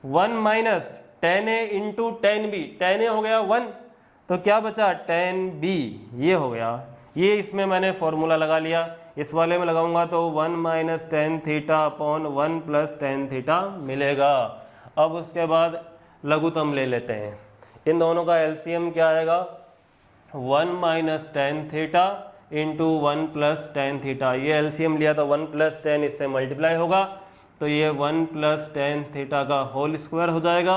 Speaker 1: 1 minus tan a into tan b, tan a हो गया 1, तो क्या बचा tan b, ये हो गया। ये इसमें मैंने फॉर्मूला लगा लिया, इस वाले में लगाऊंगा तो 1 minus tan theta upon 1 plus tan theta मिलेगा। अब उसके बाद लघुत्तम ले लेते हैं, इन दोनों का एलसीएम क्या आएगा, 1 minus tan theta into 1 plus tan theta. ये एलसीएम लिया तो 1 प्लस tan इससे मल्टीप्लाई होगा, तो ये 1 प्लस tan थीटा का होल स्क्वायर हो जाएगा,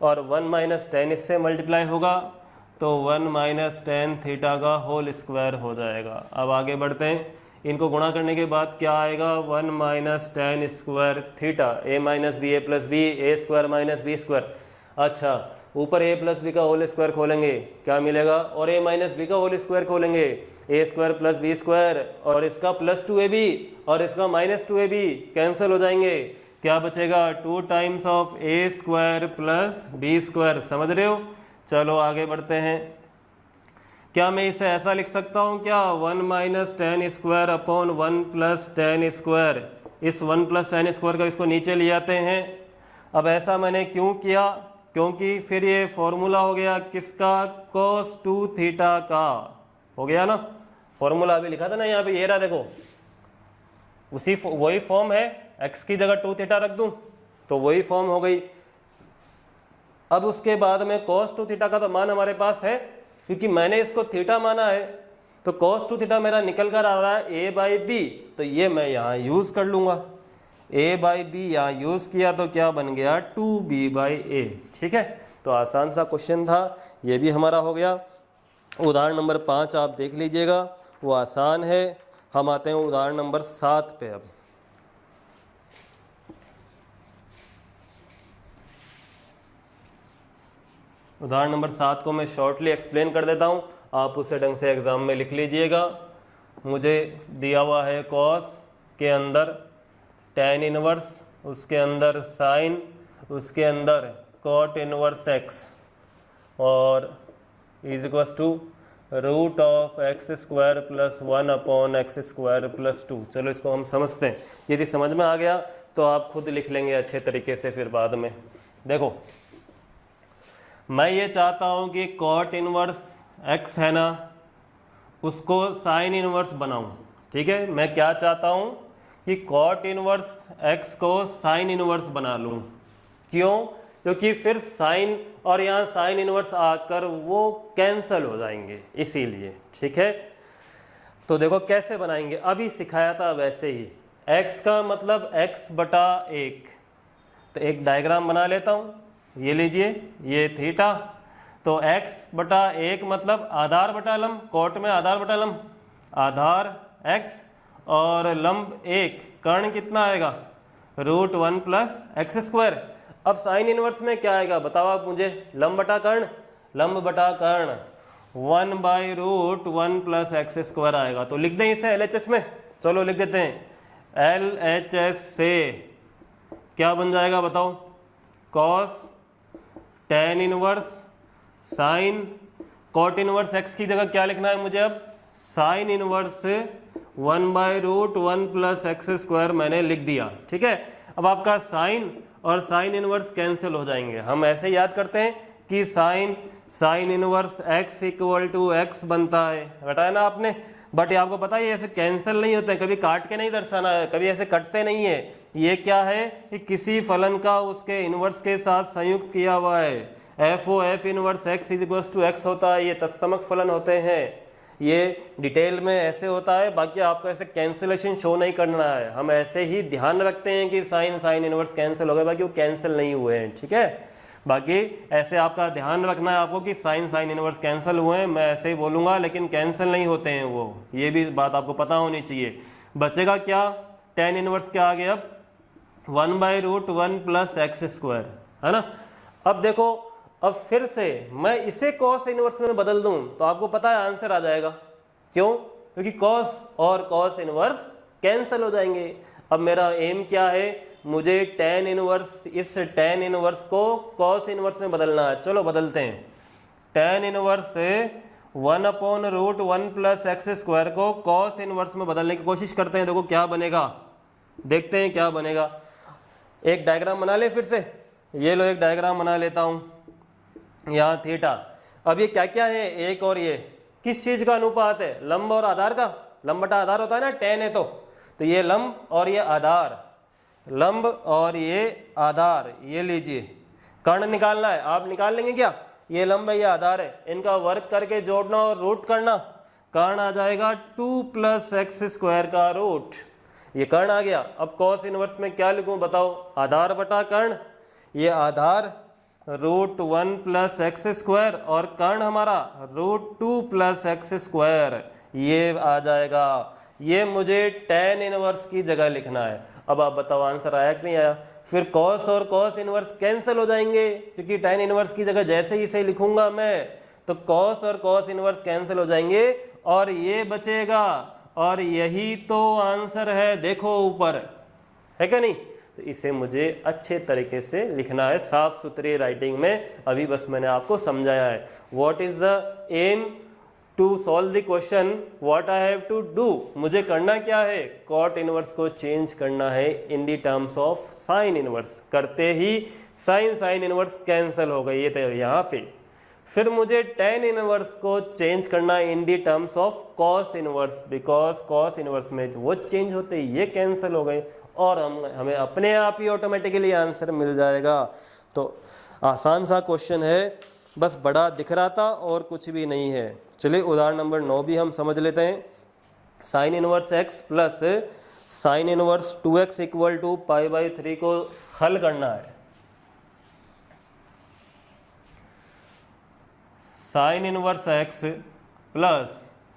Speaker 1: और 1 माइनस tan इससे मल्टीप्लाई होगा तो 1 माइनस tan थीटा का होल स्क्वायर हो जाएगा। अब आगे बढ़ते हैं, इनको गुणा करने के बाद क्या आएगा, 1 minus tan square theta, a minus b a plus b, a square minus b square. अच्छा, ऊपर a प्लस बी का होल स्क्वायर खोलेंगे क्या मिलेगा, और a माइनस बी का होल स्क्वायर खोलेंगे, a square plus b square, और इसका प्लस 2ab और इसका माइनस 2ab कैंसिल हो जाएंगे, क्या बचेगा 2 times of a square plus b square. समझ रहे हो। चलो आगे बढ़ते हैं, क्या मैं इसे ऐसा लिख सकता हूँ क्या, 1 minus tan square upon 1 plus tan square, इस 1 प्लस tan स्क्वायर का इसको नीचे ले आते हैं। अब ऐसा मैंने क्यों किया, क्योंकि फिर ये फॉर्मूला हो गया किसका, cos 2 थीटा का हो गया ना, फॉर्मूला अभी लिखा था ना यहाँ पे, ये रहा देखो, उसी वही फॉर्म है, x की जगह 2 थीटा रख दूं तो वही फॉर्म हो गई। अब उसके बाद में cos 2 थीटा का तो मान हमारे पास है, क्योंकि मैंने इसको थीटा माना है, तो cos 2 थीटा मेरा निकल कर आ रहा है a बाई बी, तो ये मैं यहाँ यूज कर लूंगा, a बाई बी यहाँ यूज किया तो क्या बन गया 2b बाई a। ठीक है, तो आसान सा क्वेश्चन था, ये भी हमारा हो गया। उदाहरण नंबर 5 आप देख लीजिएगा, वो आसान है। हम आते हैं उदाहरण नंबर 7 पे। अब उदाहरण नंबर 7 को मैं शॉर्टली एक्सप्लेन कर देता हूँ, आप उसे ढंग से एग्जाम में लिख लीजिएगा। मुझे दिया हुआ है कॉस के अंदर tan इनवर्स, उसके अंदर साइन, उसके अंदर कॉट इनवर्स x, और is equals to root of x square plus 1 upon x square plus 2। चलो इसको हम समझते हैं, यदि समझ में आ गया तो आप खुद लिख लेंगे अच्छे तरीके से फिर बाद में। देखो, मैं ये चाहता हूँ कि कॉट इनवर्स x है ना, उसको साइन इनवर्स बनाऊँ। ठीक है, मैं क्या चाहता हूँ कि कॉट इनवर्स x को साइन इनवर्स बना लूँ। क्यों, क्योंकि फिर साइन और यहाँ साइन इनवर्स आकर वो कैंसल हो जाएंगे, इसीलिए। ठीक है, तो देखो कैसे बनाएंगे, अभी सिखाया था वैसे ही। x का मतलब x बटा 1, तो एक डायग्राम बना लेता हूँ, ये लीजिए, ये थीटा, तो x बटा 1 मतलब आधार बटा लंब, कॉट में आधार बटा लंब, आधार x और लंब 1, कर्ण कितना आएगा रूट 1 प्लस एक्स स्क्वायर। अब साइन इनवर्स में क्या आएगा बताओ आप मुझे, लंब बटा कर्ण, लंब बटा कर्ण 1 by root 1 plus x square आएगा। तो लिख दें इसे LHS में, चलो लिख देते हैं। LHS से क्या बन जाएगा बताओ, cos tan inverse sine, cot inverse x की जगह क्या लिखना है मुझे, अब sine inverse 1 by root 1 plus x square मैंने लिख दिया। ठीक है, अब आपका साइन और साइन इनवर्स कैंसिल हो जाएंगे। हम ऐसे याद करते हैं कि sine inverse x equal to x बनता है, घटाया ना आपने, बट ये आपको पता है ये ऐसे कैंसिल नहीं होते, कभी काट के नहीं दर्शाना है, कभी ऐसे कटते नहीं है। ये क्या है कि किसी फलन का उसके इनवर्स के साथ संयुक्त किया हुआ है। F inverse x is equal to x होता है, ये तत्समक फलन होते हैं। ये डिटेल में ऐसे होता है, बाकी आपको ऐसे कैंसिलेशन शो नहीं करना है। हम ऐसे ही ध्यान रखते हैं कि साइन इनवर्स कैंसिल हो गए, बाकी वो कैंसिल नहीं हुए हैं, ठीक है। बाकी ऐसे आपका ध्यान रखना है आपको कि साइन इनवर्स कैंसिल हुए हैं, मैं ऐसे ही बोलूँगा लेकिन कैंसिल नहीं होते हैं वो, ये भी बात आपको पता होनी चाहिए। बचेगा क्या, टेन इनवर्स क्या आ गया अब 1/√1 प्लस एक्स स्क्वायर, है ना। अब देखो, अब फिर से मैं इसे कॉस इनवर्स में बदल दूं तो आपको पता है आंसर आ जाएगा। क्यों? क्योंकि कॉस और कॉस इनवर्स कैंसिल हो जाएंगे। अब मेरा एम क्या है, मुझे टेन इनवर्स, इस टेन इनवर्स को कॉस इनवर्स में बदलना है। चलो बदलते हैं। Tan inverse 1/√1 plus x square को कॉस इनवर्स में बदलने की कोशिश करते हैं। देखो क्या बनेगा, देखते हैं क्या बनेगा। एक डायग्राम बना ले फिर से, ये लो एक डायग्राम बना लेता हूं। यहाँ थीटा, अब ये क्या क्या है, एक और ये किस चीज का अनुपात है, लंब और आधार का। लंब बटा आधार होता है ना, टेन है तो ये लंब और ये आधार, लंब और ये आधार, ये लीजिए। कर्ण निकालना है, आप निकाल लेंगे क्या, ये लंब है ये आधार है, इनका वर्ग करके जोड़ना और रूट करना। कर्ण आ जाएगा 2 प्लस एक्स स्क्वायर का रूट, ये कर्ण आ गया। अब कॉस इनवर्स में क्या लिखूं बताओ, आधार बटा कर्ण, ये आधार √1 प्लस एक्स स्क्वायर और कर्ण हमारा √2 प्लस एक्स स्क्वायर, ये आ जाएगा। ये मुझे टेन इनवर्स की जगह लिखना है। अब आप बताओ आंसर आया कि नहीं आया। फिर कॉस और कॉस इनवर्स कैंसिल हो जाएंगे, क्योंकि टेन इनवर्स की जगह जैसे ही इसे लिखूंगा मैं तो कॉस और कॉस इनवर्स कैंसिल हो जाएंगे और ये बचेगा, और यही तो आंसर है। देखो ऊपर है क्या नहीं, तो इसे मुझे अच्छे तरीके से लिखना है, साफ सुथरी राइटिंग में। अभी बस मैंने आपको समझाया है। What is the aim to solve the question, what I have to do, मुझे करना क्या है, कॉट इनवर्स को चेंज करना है in the terms of sine inverse. करते ही साइन इनवर्स कैंसिल हो गई, ये तो यहाँ पे। फिर मुझे टेन इनवर्स को चेंज करना है in the terms of cos inverse, because cos inverse में वो चेंज होते ये कैंसिल हो गए और हमें अपने आप ही ऑटोमेटिकली आंसर मिल जाएगा। तो आसान सा क्वेश्चन है, बस बड़ा दिख रहा था और कुछ भी नहीं है। चलिए उदाहरण नंबर 9 भी हम समझ लेते हैं। Sine inverse x plus sine inverse 2x equal to π/3 को हल करना है। Sine inverse x plus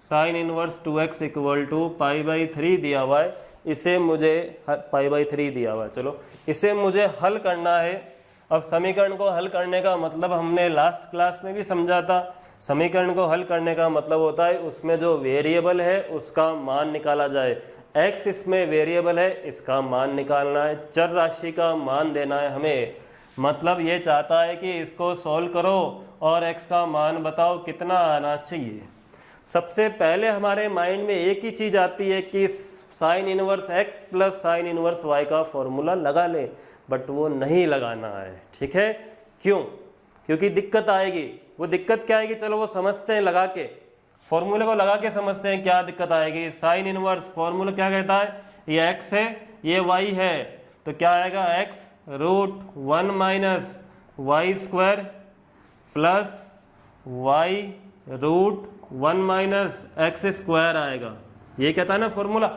Speaker 1: sine inverse 2x equal to π/3 दिया हुआ है, इसे मुझे π/3 दिया हुआ है। चलो इसे मुझे हल करना है। अब समीकरण को हल करने का मतलब हमने लास्ट क्लास में भी समझा था। समीकरण को हल करने का मतलब होता है उसमें जो वेरिएबल है उसका मान निकाला जाए। x इसमें वेरिएबल है, इसका मान निकालना है, चर राशि का मान देना है हमें। मतलब ये चाहता है कि इसको सॉल्व करो और x का मान बताओ कितना आना चाहिए। सबसे पहले हमारे माइंड में एक ही चीज आती है कि sine inverse x plus sine inverse y का फॉर्मूला लगा ले, बट वो नहीं लगाना है। ठीक है, क्यों? क्योंकि दिक्कत आएगी। वो दिक्कत क्या आएगी, चलो वो समझते हैं, लगा के फॉर्मूले को लगा के समझते हैं क्या दिक्कत आएगी। साइन इनवर्स फॉर्मूला क्या कहता है, ये x है ये y है, तो क्या आएगा x √1 minus y square plus y √1 minus x square आएगा। ये कहता है ना फॉर्मूला,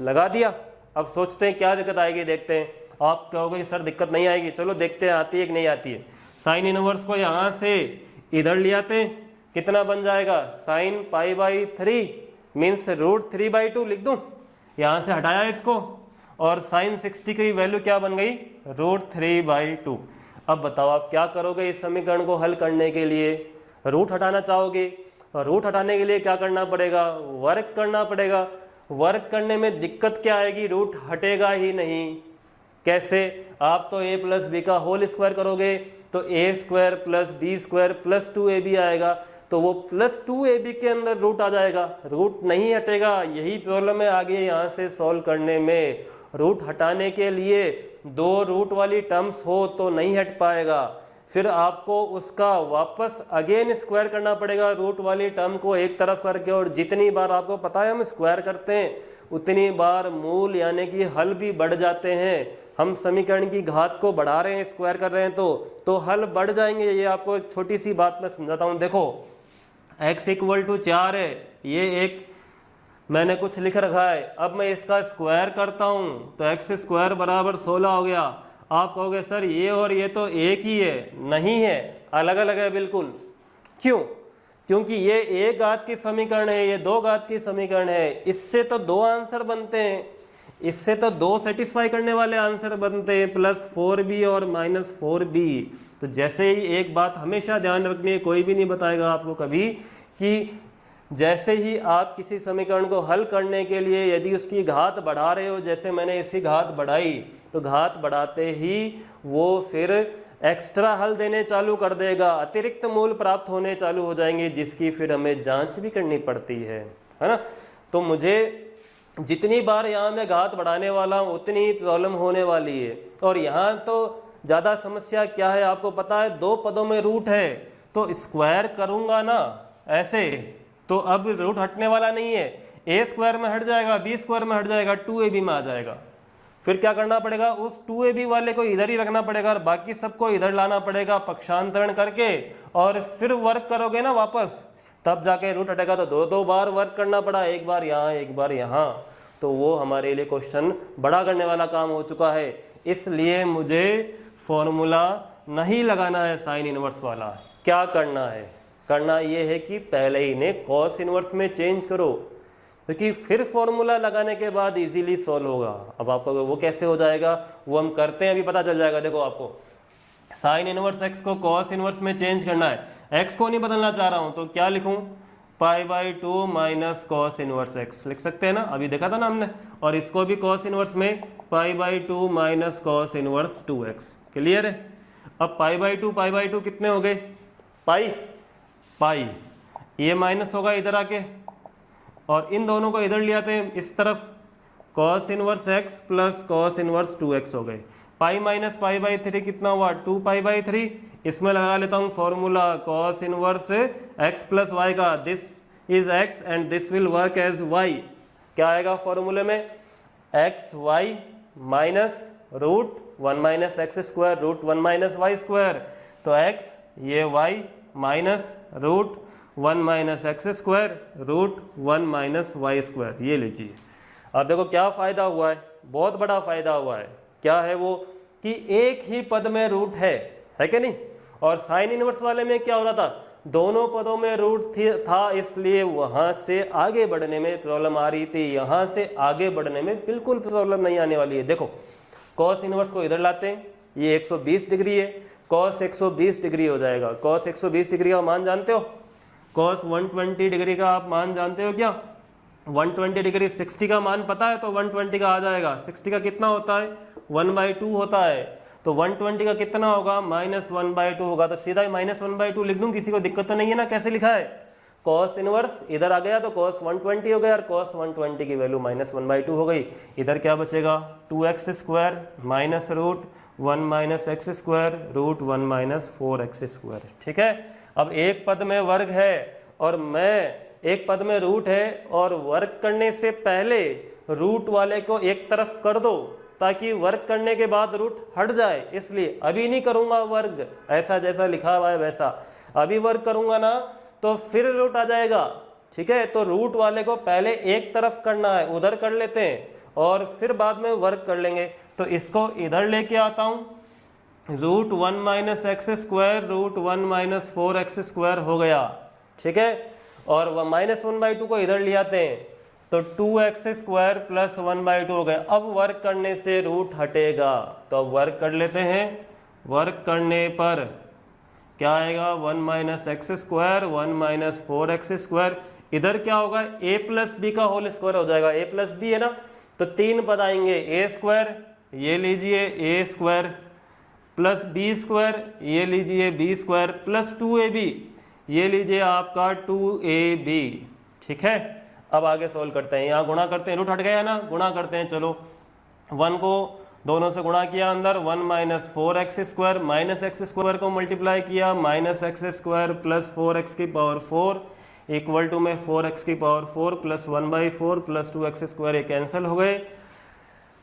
Speaker 1: लगा दिया। अब सोचते हैं क्या दिक्कत आएगी, देखते हैं। आप कहोगे सर दिक्कत नहीं आएगी, चलो देखते हैं आती है कि नहीं आती है। साइन इनवर्स को यहाँ से इधर ले आते हैं, कितना बन जाएगा, साइन π/3 मीन्स √3/2 लिख दूं, यहाँ से हटाया इसको, और साइन 60 की वैल्यू क्या बन गई, √3/2। अब बताओ आप क्या करोगे इस समीकरण को हल करने के लिए। रूट हटाना चाहोगे, रूट हटाने के लिए क्या करना पड़ेगा, वर्क करना पड़ेगा। वर्क करने में दिक्कत क्या आएगी, रूट हटेगा ही नहीं। कैसे, आप तो a प्लस बी का होल स्क्वायर करोगे तो a² plus b² plus 2ab आएगा, तो वो प्लस 2ab के अंदर रूट आ जाएगा, रूट नहीं हटेगा। यही प्रॉब्लम है आगे यहाँ से सॉल्व करने में। रूट हटाने के लिए दो रूट वाली टर्म्स हो तो नहीं हट पाएगा। फिर आपको उसका वापस अगेन स्क्वायर करना पड़ेगा रूट वाली टर्म को एक तरफ करके, और जितनी बार आपको पता है हम स्क्वायर करते हैं उतनी बार मूल यानी कि हल भी बढ़ जाते हैं। हम समीकरण की घात को बढ़ा रहे हैं, स्क्वायर कर रहे हैं तो हल बढ़ जाएंगे। ये आपको एक छोटी सी बात मैं समझाता हूँ। देखो x = 4 है, ये एक मैंने कुछ लिख रखा है, अब मैं इसका स्क्वायर करता हूँ तो x² = 16 हो गया। आप कहोगे सर ये और ये तो एक ही है, नहीं है, अलग अलग है बिल्कुल। क्यों? क्योंकि ये एक घात की समीकरण है, ये दो घात की समीकरण है। इससे तो दो आंसर बनते हैं, इससे तो दो सेटिस्फाई करने वाले आंसर बनते हैं, +4b और -4b। तो जैसे ही एक बात हमेशा ध्यान रखनी है, कोई भी नहीं बताएगा आपको कभी कि जैसे ही आप किसी समीकरण को हल करने के लिए यदि उसकी घात बढ़ा रहे हो, जैसे मैंने इसकी घात बढ़ाई, तो घात बढ़ाते ही वो फिर एक्स्ट्रा हल देने चालू कर देगा, अतिरिक्त मूल प्राप्त होने चालू हो जाएंगे, जिसकी फिर हमें जांच भी करनी पड़ती है ना। तो मुझे जितनी बार यहाँ मैं घात बढ़ाने वाला हूँ उतनी प्रॉब्लम होने वाली है। और यहाँ तो ज़्यादा समस्या क्या है आपको पता है, दो पदों में रूट है, तो स्क्वायर करूँगा ना ऐसे, तो अब रूट हटने वाला नहीं है, a² में हट जाएगा, b² में हट जाएगा, 2ab में आ जाएगा। फिर क्या करना पड़ेगा, उस 2ab वाले को इधर ही रखना पड़ेगा और बाकी सबको इधर लाना पड़ेगा पक्षांतरण करके, और फिर वर्क करोगे ना वापस, तब जाके रूट हटेगा। तो दो दो बार वर्क करना पड़ा, एक बार यहाँ एक बार यहाँ, तो वो हमारे लिए क्वेश्चन बड़ा करने वाला काम हो चुका है। इसलिए मुझे फॉर्मूला नहीं लगाना है साइन इनवर्स वाला। क्या करना है, करना ये है कि पहले ही ने कॉस इनवर्स में चेंज करो, क्योंकि फिर फॉर्मूला लगाने के बाद इजीली सॉल्व होगा। अब आपको वो कैसे हो जाएगा वो हम करते हैं, अभी पता चल जाएगा। देखो आपको साइन इनवर्स x को कॉस इनवर्स में चेंज करना है, x को नहीं बदलना चाह रहा हूं तो क्या लिखूं, π/2 माइनस कॉस इनवर्स x लिख सकते हैं ना, अभी देखा था ना हमने। और इसको भी कॉस इनवर्स में π/2 minus cos inverse 2x। Clear है? अब π/2 कितने हो गए, पाई, ये माइनस होगा इधर आके, और इन दोनों को इधर ले आते हैं इस तरफ, cos inverse x plus cos inverse 2x हो गए। पाई माइनस π/3 कितना हुआ, 2π/3। इसमें लगा लेता हूँ formula cos inverse x plus y का, this is x and this will work as y। क्या आएगा फॉर्मूले में, xy माइनस √1 - x² √1 - y²। तो x ये y माइनस √1 - x² √1 - y², ये लीजिए। अब देखो क्या फायदा हुआ है, बहुत बड़ा फायदा हुआ है। क्या है वो, कि एक ही पद में रूट है कि नहीं। और साइन इनवर्स वाले में क्या हो रहा था, दोनों पदों में रूट था, इसलिए वहां से आगे बढ़ने में प्रॉब्लम आ रही थी, यहां से आगे बढ़ने में बिल्कुल प्रॉब्लम नहीं आने वाली है। देखो कॉस इनवर्स को इधर लाते हैं, ये 120 डिग्री है, कॉस 120 डिग्री हो जाएगा। कॉस 120 डिग्री का मान जानते हो, कॉस 120 डिग्री का आप मान जानते हो क्या, 120 डिग्री 60 का मान पता है, तो 120 का आ जाएगा। 60 का कितना होता है, 1/2 होता है, तो 120 का कितना होगा, -1/2 होगा। तो सीधा -1/2 लिख दूं, किसी को दिक्कत तो नहीं है ना। कैसे लिखा है, कॉस इनवर्स इधर आ गया तो कॉस 120 हो गया, और कॉस 120 की वैल्यू -1/2 हो गई। इधर क्या बचेगा, 2x² माइनस √1 - x² √1 - 4x²। ठीक है। अब एक पद में वर्ग है और मैं एक पद में रूट है, और वर्ग करने से पहले रूट वाले को एक तरफ कर दो ताकि वर्ग करने के बाद रूट हट जाए, इसलिए अभी नहीं करूंगा वर्ग ऐसा जैसा लिखा हुआ है वैसा। अभी वर्ग करूंगा ना तो फिर रूट आ जाएगा। ठीक है, तो रूट वाले को पहले एक तरफ करना है, उधर कर लेते हैं और फिर बाद में वर्ग कर लेंगे। तो इसको इधर लेके आता हूं, √1 - x² √1 - 4x² हो गया। ठीक है, और -1/2 को इधर ले आते हैं तो 2x² + 1/2 हो गया। अब वर्क करने से रूट हटेगा, तो अब वर्क कर लेते हैं। वर्क करने पर क्या आएगा, 1 - x² 1 - 4x²। इधर क्या होगा, a + b का होल स्क्वायर हो जाएगा, a + b है ना, तो 3 पद आएंगे, a², ये लीजिए a² प्लस b², ये लीजिए b² प्लस 2ab, ये लीजिए आपका 2ab। ठीक है, अब आगे सोल्व करते हैं। यहाँ गुणा करते हैं, रूट हट गया है ना, गुणा करते हैं। चलो 1 को दोनों से गुणा किया अंदर 1 minus 4x square, minus x square को मल्टीप्लाई किया minus x square plus 4x की पावर 4 इक्वल टू में 4x की power 4 plus 1/4 plus 2x square, ये कैंसिल हो गए।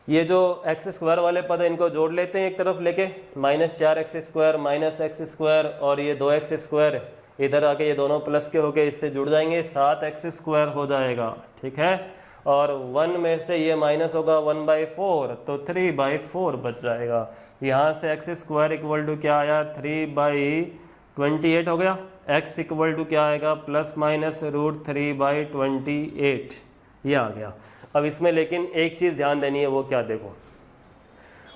Speaker 1: ये जो एक्स स्क्वायर वाले पद है इनको जोड़ लेते हैं एक तरफ लेके, minus 4x square minus x square और ये 2x स्क्वायर इधर आके ये दोनों प्लस के होके इससे जुड़ जाएंगे, 7x स्क्वायर हो जाएगा, ठीक है। और 1 में से ये माइनस होगा 1/4 तो 3/4 बच जाएगा। यहाँ से एक्स स्क्वायर इक्वल टू क्या आया 3/28 हो गया, x इक्वल टू क्या आएगा प्लस माइनस √3/28 ये आ गया। अब इसमें लेकिन एक चीज़ ध्यान देनी है, वो क्या देखो,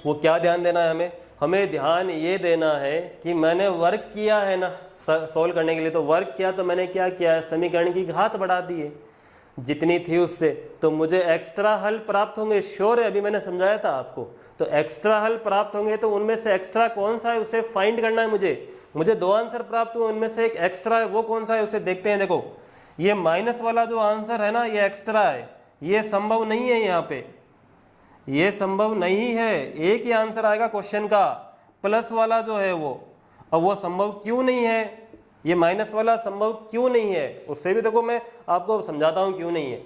Speaker 1: वो क्या ध्यान देना है हमें ध्यान ये देना है कि मैंने वर्क किया है ना सॉल्व करने के लिए, तो वर्क किया तो मैंने क्या किया है, समीकरण की घात बढ़ा दी है जितनी थी उससे, तो मुझे एक्स्ट्रा हल प्राप्त होंगे, श्योर है, अभी मैंने समझाया था आपको। तो एक्स्ट्रा हल प्राप्त होंगे तो उनमें से एक्स्ट्रा कौन सा है उसे फाइंड करना है मुझे 2 आंसर प्राप्त हुए, उनमें से एक एक्स्ट्रा है, वो कौन सा है उसे देखते हैं। देखो ये माइनस वाला जो आंसर है ना ये एक्स्ट्रा है, ये संभव नहीं है, यहाँ पे ये संभव नहीं है, एक ही आंसर आएगा क्वेश्चन का। प्लस वाला जो है वो, अब वो संभव क्यों नहीं है, ये माइनस वाला संभव क्यों नहीं है, उससे भी देखो मैं आपको समझाता हूँ क्यों नहीं है।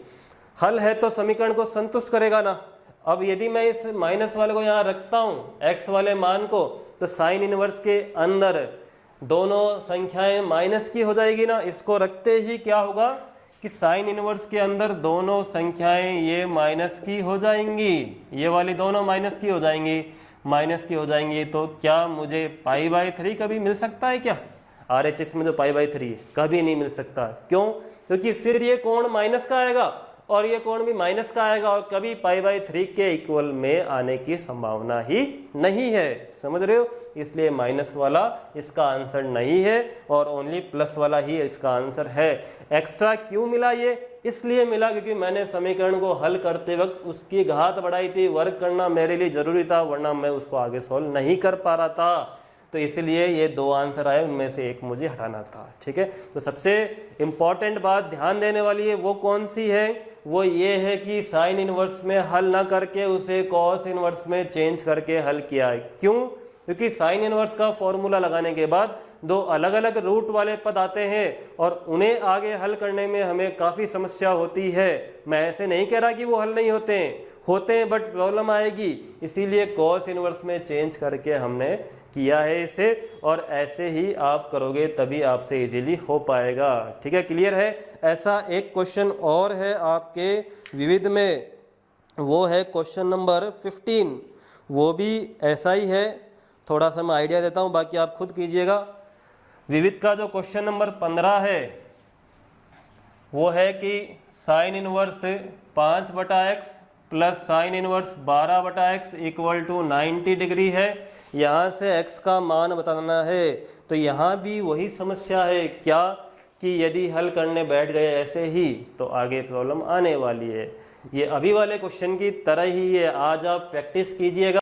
Speaker 1: हल है तो समीकरण को संतुष्ट करेगा ना। अब यदि मैं इस माइनस वाले को यहाँ रखता हूँ एक्स वाले मान को, तो साइन इनवर्स के अंदर दोनों संख्याएं माइनस की हो जाएगी ना। इसको रखते ही क्या होगा कि साइन इनवर्स के अंदर दोनों संख्याएं ये माइनस की हो जाएंगी, ये वाली दोनों माइनस की हो जाएंगी, माइनस की हो जाएंगी। तो क्या मुझे π/3 कभी मिल सकता है क्या, RHS में जो π/3 है कभी नहीं मिल सकता। क्यों, क्योंकि फिर ये कोण माइनस का आएगा और ये कोण भी माइनस का आएगा और कभी π/3 के इक्वल में आने की संभावना ही नहीं है, समझ रहे हो। इसलिए माइनस वाला इसका आंसर नहीं है और ओनली प्लस वाला ही इसका आंसर है। एक्स्ट्रा क्यों मिला, ये इसलिए मिला क्योंकि मैंने समीकरण को हल करते वक्त उसकी घात बढ़ाई थी, वर्क करना मेरे लिए जरूरी था, वरना मैं उसको आगे सॉल्व नहीं कर पा रहा था। तो इसलिए ये 2 आंसर आए, उनमें से एक मुझे हटाना था, ठीक है। तो सबसे इम्पॉर्टेंट बात ध्यान देने वाली है वो कौन सी है, वो ये है कि साइन इनवर्स में हल ना करके उसे कॉस इनवर्स में चेंज करके हल किया है। क्यों, क्योंकि साइन इनवर्स का फॉर्मूला लगाने के बाद 2 अलग अलग रूट वाले पद आते हैं और उन्हें आगे हल करने में हमें काफ़ी समस्या होती है। मैं ऐसे नहीं कह रहा कि वो हल नहीं होते हैं बट प्रॉब्लम आएगी, इसीलिए कॉस इनवर्स में चेंज करके हमने किया है इसे, और ऐसे ही आप करोगे तभी आपसे इजीली हो पाएगा, ठीक है, क्लियर है। ऐसा एक क्वेश्चन और है आपके विविध में, वो है क्वेश्चन नंबर 15, वो भी ऐसा ही है, थोड़ा सा मैं आइडिया देता हूँ, बाकी आप खुद कीजिएगा। विविध का जो क्वेश्चन नंबर 15 है वो है कि sine inverse 5/x plus sine inverse 12/x equal to 90 degree है। यहाँ से x का मान बताना है। तो यहाँ भी वही समस्या है क्या कि यदि हल करने बैठ गए ऐसे ही तो आगे प्रॉब्लम आने वाली है। ये अभी वाले क्वेश्चन की तरह ही है, आज आप प्रैक्टिस कीजिएगा।